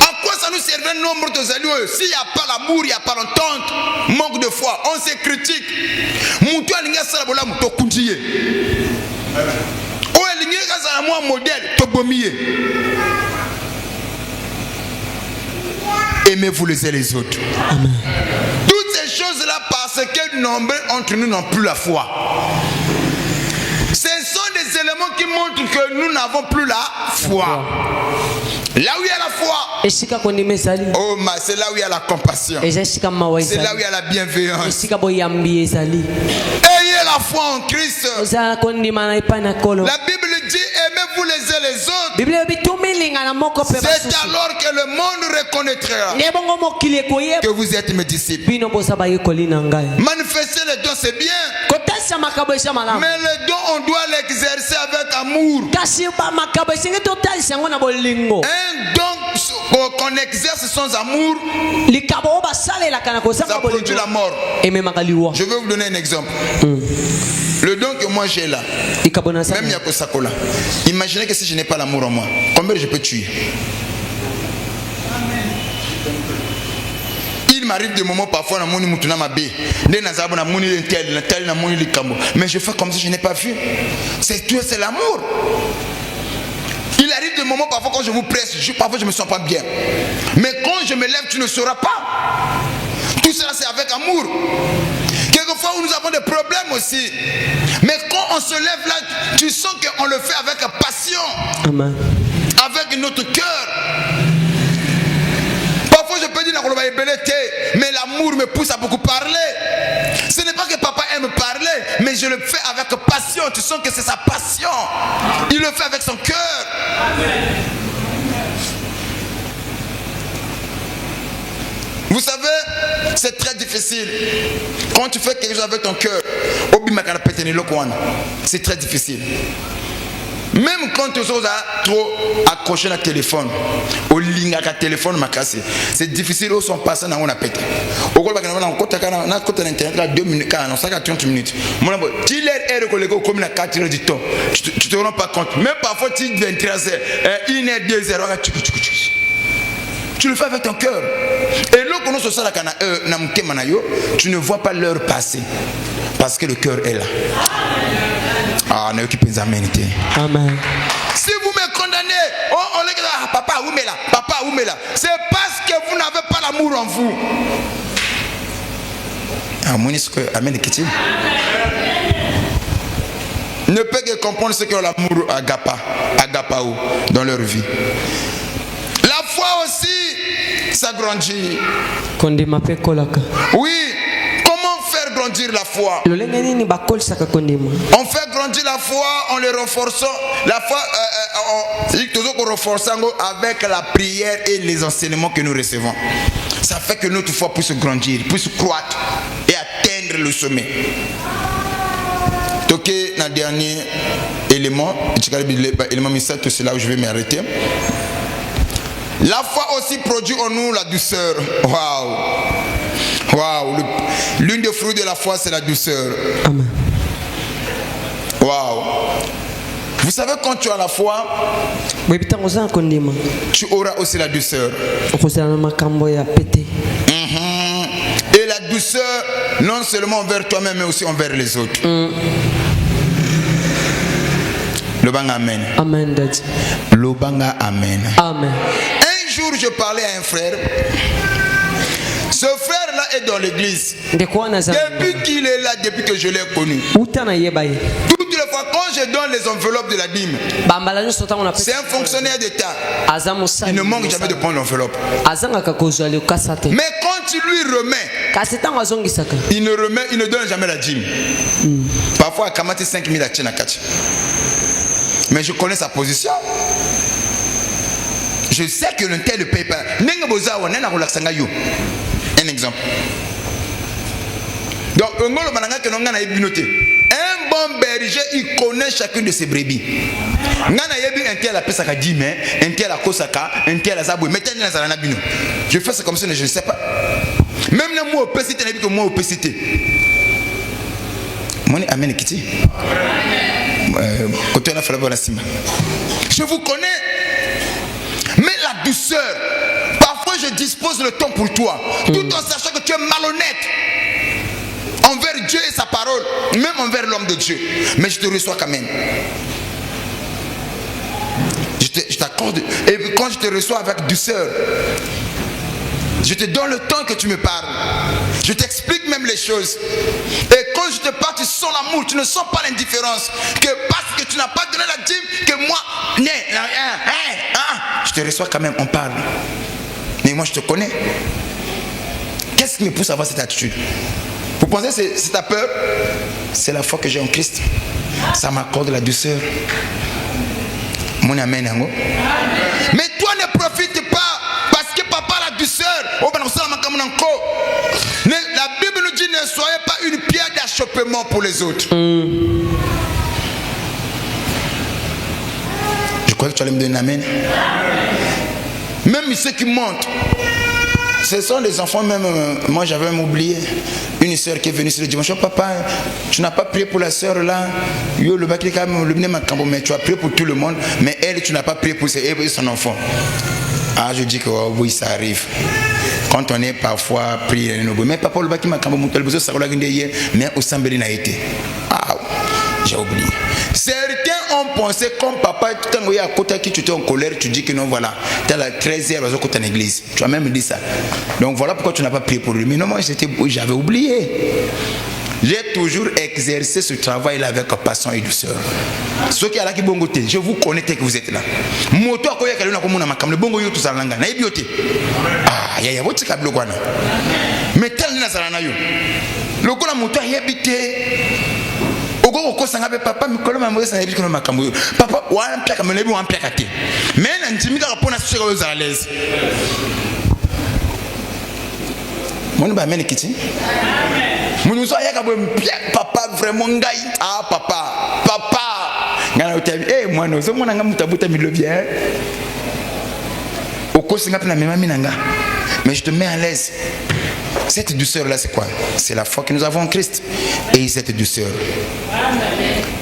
À quoi ça nous servait nombre de saluts? S'il n'y a pas l'amour, il n'y a pas l'entente, manque de foi, on se critique. Moutou alinga salabola moutou kundiye. O alinga salamoa modèle tobomiye. Aimez-vous les uns les autres. Amen. Toutes ces choses-là, parce que nombreux entre nous n'ont plus la foi. Ce sont des éléments qui montrent que nous n'avons plus la foi. Là où il y a la foi, oh, c'est là où il y a la compassion. C'est là où il y a la bienveillance. Ayez la foi en Christ. La Bible dit aimez-vous les uns les autres. C'est alors que le monde reconnaîtra que vous êtes mes disciples. Manifester les dons, c'est bien. Mais les dons, on doit l'exercer avec amour. Un don qu'on exerce sans amour, ça produit la mort. Je vais vous donner un exemple. Le don que moi j'ai là, même Yakosakola, imaginez que si je n'ai pas l'amour en moi, combien je peux tuer? Il m'arrive des moments parfois dans mon mutuna mabé, mais je fais comme si je n'ai pas vu. C'est tout, c'est l'amour. Il arrive des moments parfois quand je vous presse, parfois je me sens pas bien. Mais quand je me lève, tu ne sauras pas. Tout cela c'est avec amour. Quelquefois nous avons des problèmes aussi. Mais quand on se lève là, tu sens qu'on le fait avec passion. Amen. Avec notre cœur. Parfois je peux dire mais l'amour me pousse à beaucoup parler. Ce n'est pas que papa aime parler, mais je le fais avec passion. Tu sens que c'est sa passion. Il le fait avec son cœur. Vous savez, c'est très difficile. Quand tu fais quelque chose avec ton cœur, c'est très difficile. Même quand tu es trop accroché à téléphone, au ligne à téléphone, c'est difficile au son passé dans on a pété. Au côté de l'internet, 2 minutes, 30 minutes. Tu l'es comme la 4 heures du temps. Tu te rends pas compte. Même parfois, tu es 23 heures, 1 heure, 2 heures. Tu le fais avec ton cœur. Et là, tu ne vois pas l'heure passer. Parce que le cœur est là. Ah, ne occupez pas d'amenité. Amen. Si vous me condamnez, on est là, papa, où est là? C'est parce que vous n'avez pas l'amour en vous. Ah, mon amen, ne peut que comprendre ce que l'amour agapao dans leur vie. La foi aussi s'agrandit. Oui. Comment faire grandir la foi? On fait grandir la foi en les renforçant. La foi, avec la prière et les enseignements que nous recevons. Ça fait que notre foi puisse grandir, puisse croître et atteindre le sommet. Donc, dans le dernier élément, c'est là où je vais m'arrêter. La foi aussi produit en nous la douceur. Waouh! Waouh! L'une des fruits de la foi, c'est la douceur. Waouh! Vous savez, quand tu as la foi, tu auras aussi la douceur. Et la douceur, non seulement envers toi-même, mais aussi envers les autres. Le banga amen. Amen, Daddy. Le banga amen. Amen. Un jour, je parlais à un frère. Ce frère-là est dans l'église. Depuis qu'il est là, depuis que je l'ai connu. Toutes les fois, quand je donne les enveloppes de la dîme, c'est un fonctionnaire d'État. Il ne manque jamais de prendre l'enveloppe. Mais quand tu lui remets, il ne donne jamais la dîme. Parfois, il a 5 000 à Tchénakach. Mais je connais sa position. Je sais que le tel ne paye pas. Un exemple. Donc, un bon berger, il connaît chacune de ses brebis. Je fais ça comme ça, je ne sais pas. Même moi, opacité, que moi, opacité. Je vous connais. Mais la douceur, parfois je dispose le temps pour toi, tout en sachant que tu es malhonnête envers Dieu et sa parole, même envers l'homme de Dieu. Mais je te reçois quand même. Je t'accorde. Et quand je te reçois avec douceur, je te donne le temps que tu me parles. Je t'explique même les choses. Et quand je te parle, tu sens l'amour. Tu ne sens pas l'indifférence. Que parce que tu n'as pas donné la dîme, que moi, je te reçois quand même, on parle. Mais moi, je te connais. Qu'est-ce qui me pousse à avoir cette attitude? Vous pensez que c'est ta peur? C'est la foi que j'ai en Christ. Ça m'accorde la douceur. Mon amen. Mais toi, ne profite pas. Parce que papa a la douceur. La Bible nous dit ne soyez pas une pierre d'achoppement pour les autres. Je crois que tu allais me donner un amen. Même ceux qui montent, ce sont des enfants même. Moi j'avais même oublié une soeur qui est venue sur le dimanche. Papa, tu n'as pas prié pour la soeur là. Mais tu as prié pour tout le monde. Mais elle, tu n'as pas prié pour son enfant. Ah, je dis que oh, oui, ça arrive. Quand on est parfois prié, mais papa, le bâtiment, mais au Sambeli n'a été. Ah, j'ai oublié. Certains ont pensé comme papa, quand il y a un côté qui tu étais en colère, tu dis que non, voilà, tu as la 13e à côté de l'église. Tu as même dit ça. Donc voilà pourquoi tu n'as pas prié pour lui. Mais non, moi j'avais oublié. J'ai toujours exercé ce travail-là avec passion et douceur. Ceux qui sont là, je vous connais que vous êtes là. Moto a koya kaluna komuna makam le bongo yo tout salanga na ibiote. Ah ya woti kablo kwana. Metal na salana yo. Lokola moto a yebite. Ogo ko sanga be papa mikolo mamwe sa yebite kono makam yo. Papa wa amplaka menebi wa amplaka te. Mais na ntimika kapona sika yo za l'aise. Mon ba meni kiti. Papa vraiment ngai. Ah papa eh moi non so mona ngamuta buta milobia okosinga pena mema minanga. Mais je te mets à l'aise. Cette douceur là c'est quoi? C'est la foi que nous avons en Christ. Ayez cette douceur.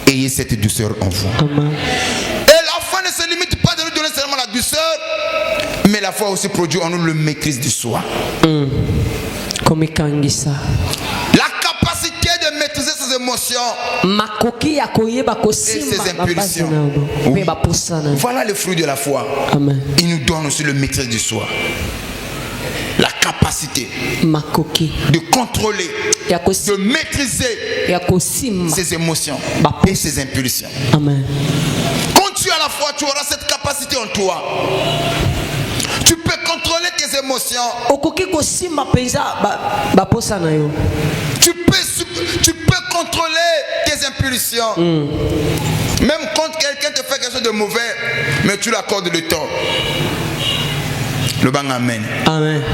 Ayez cette douceur en vous. Amen. Et la foi ne se limite pas de nous donner seulement la douceur, mais la foi aussi produit en nous le maîtrise de soi. Comme Kangisa. La capacité de maîtriser ses émotions et ses impulsions. Oui. Voilà le fruit de la foi. Amen. Il nous donne aussi le maîtrise de soi. La capacité de contrôler, de maîtriser ses émotions et ses impulsions. Amen. Quand tu as la foi, tu auras cette capacité en toi. Tu peux contrôler tes émotions. Tu peux contrôler tes impulsions. Même quand quelqu'un te fait quelque chose de mauvais, mais tu l'accordes le temps. Le banga amen. Amen.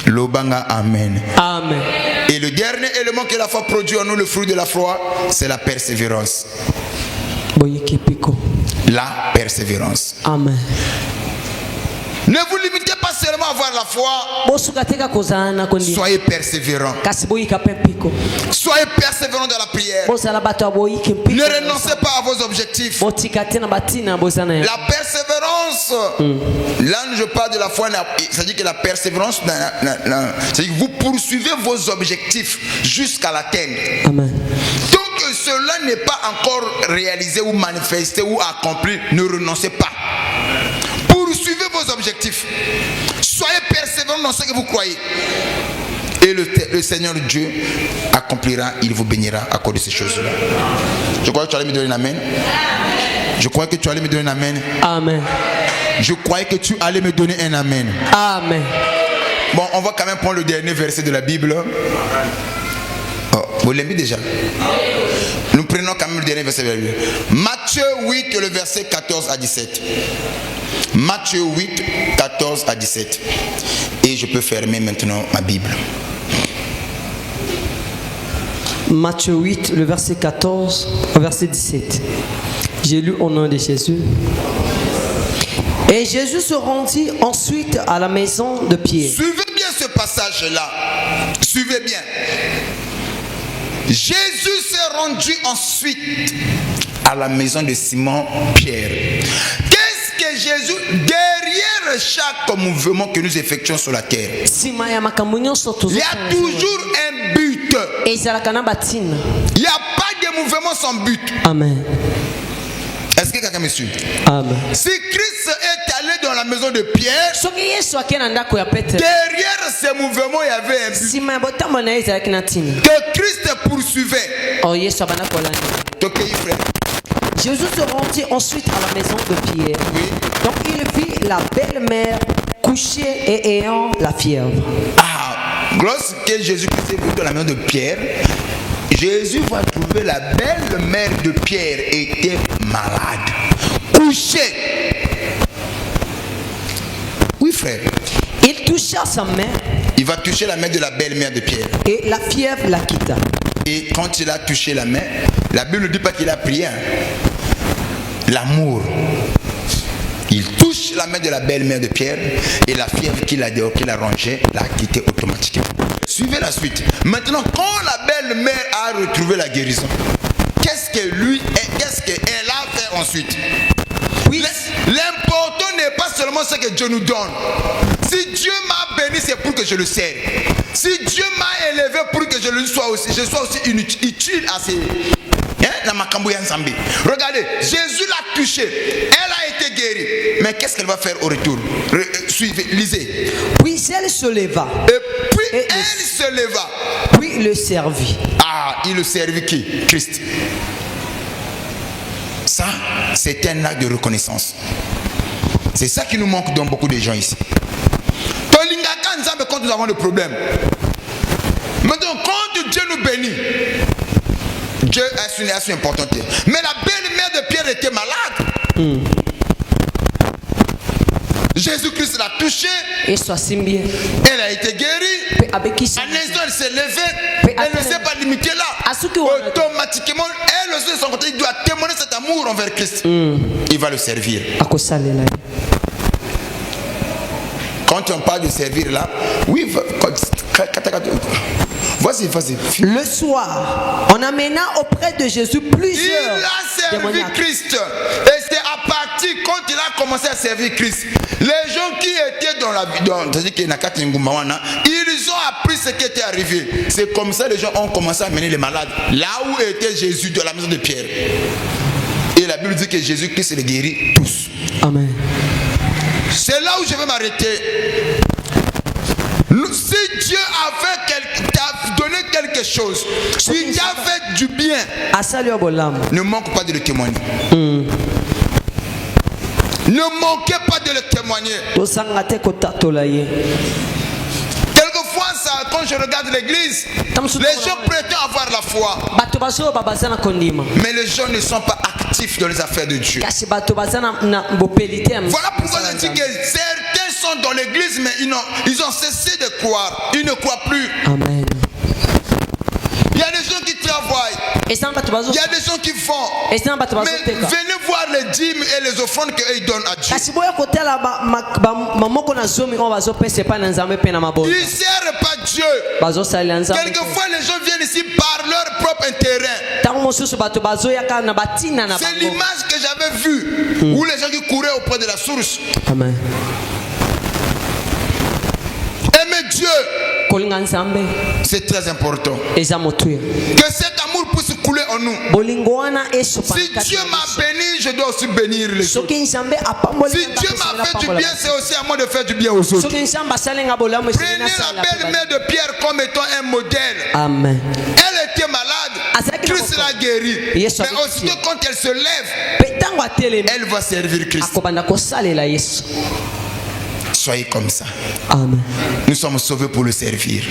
Le banga amen. Amen. Et le dernier élément que la foi produit en nous, le fruit de la foi, c'est la persévérance. La persévérance. Amen. Ne vous limitez pas seulement à avoir la foi. Soyez persévérants. Soyez persévérants dans la prière. Ne renoncez pas à vos objectifs. La persévérance, là je parle de la foi, c'est-à-dire que la persévérance, c'est-à-dire que vous poursuivez vos objectifs jusqu'à l'atteindre. Amen. Tant que cela n'est pas encore réalisé ou manifesté ou accompli, ne renoncez pas. Poursuivez vos objectifs. Soyez persévérants dans ce que vous croyez. Et le Seigneur Dieu accomplira, il vous bénira à cause de ces choses-là. Je crois que tu allais me donner un amen. Je crois que tu allais me donner un amen. Amen. Je croyais que tu allais me donner un amen. Amen. Bon, on va quand même prendre le dernier verset de la Bible. Oh, vous l'aimez déjà? Nous prenons quand même le dernier verset de la Bible. Matthieu 8, le verset 14 à 17. Matthieu 8, 14 à 17. Et je peux fermer maintenant ma Bible. Matthieu 8, le verset 14 au verset 17. J'ai lu au nom de Jésus. Et Jésus se rendit ensuite à la maison de Pierre. Suivez bien ce passage-là. Suivez bien. Jésus s'est rendu ensuite à la maison de Simon Pierre. Qu'est-ce que Jésus, derrière chaque mouvement que nous effectuons sur la terre, il y a toujours un but. Il n'y a pas de mouvement sans but. Amen. Est-ce que quelqu'un me suit? Amen. Si Christ est allé dans la maison de Pierre, derrière ces mouvements, il y avait un but que Christ poursuivait. Jésus se rendit ensuite à la maison de Pierre. Oui. Donc il vit la belle-mère couchée et ayant la fièvre. Lorsque Jésus-Christ est venu dans la maison de Pierre, Jésus va trouver la belle-mère de Pierre était malade, couchée. Oui, frère. Il toucha sa main. Il va toucher la main de la belle-mère de Pierre. Et la fièvre la quitta. Et quand il a touché la main, la Bible ne dit pas qu'il a prié. L'amour. Il touche la main de la belle-mère de Pierre et la fièvre qu'il a rangée l'a quitté automatiquement. Suivez la suite. Maintenant, quand la belle-mère a retrouvé la guérison, qu'est-ce qu'elle a fait ensuite? Oui. L'important n'est pas seulement ce que Dieu nous donne. Si Dieu m'a béni, c'est pour que je le sers. Si Dieu m'a élevé pour que je sois aussi utile à ses... Regardez, Jésus l'a touché. Elle a été guérie. Mais qu'est-ce qu'elle va faire au retour? Suivez, lisez. Puis elle se leva. Et puis elle se leva. Puis il le servit. Il le servit qui? Christ. Ça, c'est un acte de reconnaissance. C'est ça qui nous manque dans beaucoup de gens ici. Quand nous avons des problèmes. Maintenant, quand Dieu nous bénit, Dieu est une nation importante. Mais la belle-mère de Pierre était malade. Jésus-Christ l'a touchée. Elle a été guérie. Un instant, elle s'est levée. Elle ne s'est pas limitée là. Automatiquement, elle aussi de son côté, il doit témoigner cet amour envers Christ. Il va le servir. Quand on parle de servir là, oui, vas-y. Le soir, on amena auprès de Jésus plusieurs. Il a servi Christ. Et c'est à partir quand il a commencé à servir Christ, les gens qui étaient dans la vie, c'est-à-dire qu'ils ont appris ce qui était arrivé. C'est comme ça que les gens ont commencé à amener les malades là où était Jésus, dans la maison de Pierre. Et la Bible dit que Jésus-Christ les guérit tous. Amen. C'est là où je vais m'arrêter. Si Dieu t'a donné quelque chose, si Dieu a fait du bien, ne manque pas de le témoigner. Ne manquez pas de le témoigner. Quelquefois, quand je regarde l'église, les gens prétendent avoir la foi, mais les gens ne sont pas actifs dans les affaires de Dieu. Voilà pourquoi je dis que certains sont dans l'église, mais ils ont cessé de croire. Ils ne croient plus. Amen. Il y a des gens qui travaillent. Il y a des gens qui font. Mais venez voir les dîmes et les offrandes qu'ils donnent à Dieu. Ils ne servent pas Dieu. Quelquefois les gens viennent ici par leur propre intérêt. C'est l'image que j'avais vue où les gens qui couraient auprès de la source. Amen. Aimer Dieu, c'est très important. Que cet amour puisse couler en nous. Si Dieu m'a béni, je dois aussi bénir les autres. Si Dieu m'a fait du bien, c'est aussi à moi de faire du bien aux autres. Prenez la belle mère de Pierre comme étant un modèle. Amen. Elle était malade, Christ l'a guérie. Mais aussitôt quand elle se lève, elle va servir Christ. Soyez comme ça. Amen. Nous sommes sauvés pour le servir.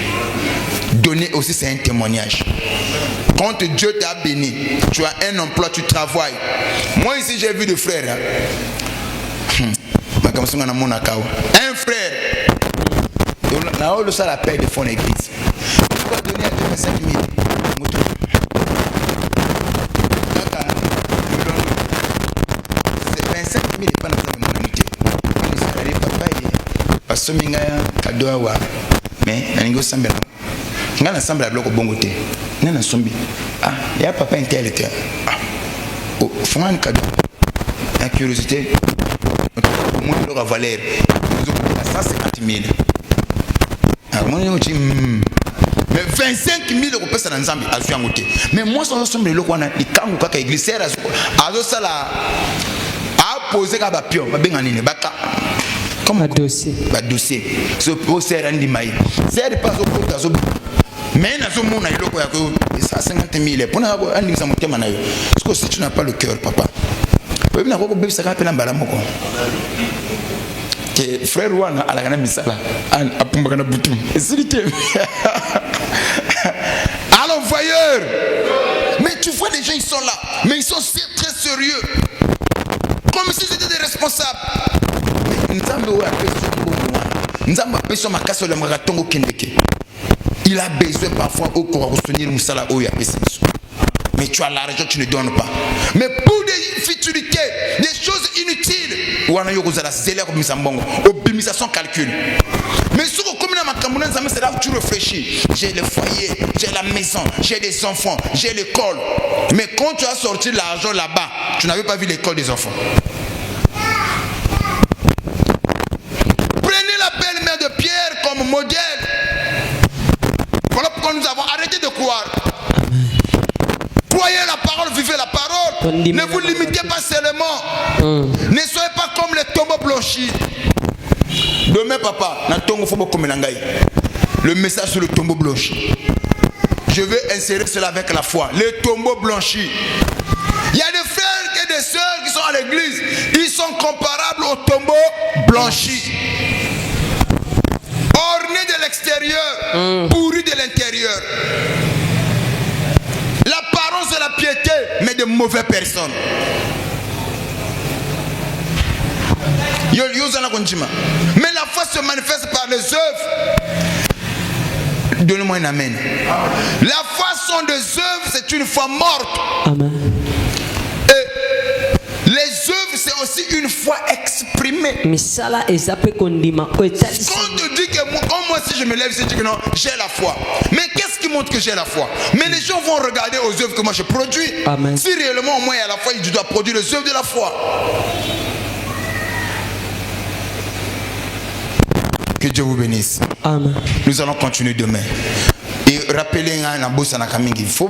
Donner aussi, c'est un témoignage. Quand Dieu t'a béni, tu as un emploi, tu travailles. Moi ici, j'ai vu des frères. Un frère. Là-haut, ça la paix de fond l'église. Tu dois donner à 25 000. 25 000 n'est pas notre humanité. Parce que mais il semble à bloc au bon côté. Il y a papa intelligent. Oh, faut un cadeau. La curiosité. Moi, je dois valer 150 000. Mais 25 000 euros ça dans Zambie à Zouangoté. Mais moi, ça ressemble à l'eau. Il camou kaka église. À ça poser comme un dossier. Ce procès rend maï. C'est pas au côté de mais na zo mona iloko ya ko 150 000 pona ko andi sa motema na yo. Parce que si tu n'as pas le cœur, papa. Peut na ko bebisa ka pena mbala moko. Que frère wana ala kana misala apumba kana butu. Esilité. Alors voyeur. Mais tu vois les gens ils sont là, mais ils sont très sérieux. Comme si c'était des responsables. Il a besoin parfois au corps soutenir Moussala Oya. Mais tu as l'argent, tu ne donnes pas. Mais pour des futilités, des choses inutiles, sans calcul. Mais ce que comme c'est là où tu réfléchis. J'ai le foyer, j'ai la maison, j'ai des enfants, j'ai l'école. Mais quand tu as sorti l'argent là-bas, tu n'avais pas vu l'école des enfants. Prenez la belle mère de Pierre comme modèle. Voilà pourquoi nous avons arrêté de croire. Croyez la parole, vivez la parole. Ne vous limitez pas seulement. Ne soyez pas comme les tombeaux blanchis. Demain, papa, le message sur le tombeau blanchi. Je vais insérer cela avec la foi. Les tombeaux blanchis. Il y a des frères et des sœurs qui sont à l'église. Ils sont comparables aux tombeaux blanchis. Ornés de l'extérieur, pourris de l'intérieur. L'apparence de la piété, mais de mauvaises personnes. Mais la foi se manifeste par les œuvres. Donnez-moi un amen. La foi sans des œuvres, c'est une foi morte. Amen. Et les œuvres, c'est aussi une foi exprimée. Mais ça là, quand on te dit que moi si je me lève, je dis que non, j'ai la foi. Mais qu'est-ce qui montre que j'ai la foi? Mais les gens vont regarder aux œuvres que moi je produis. Amen. Si réellement moi il y a la foi, je dois produire les œuvres de la foi. Que Dieu vous bénisse. Amen. Nous allons continuer demain. Et rappelez un boss à Nakamingi. Il faut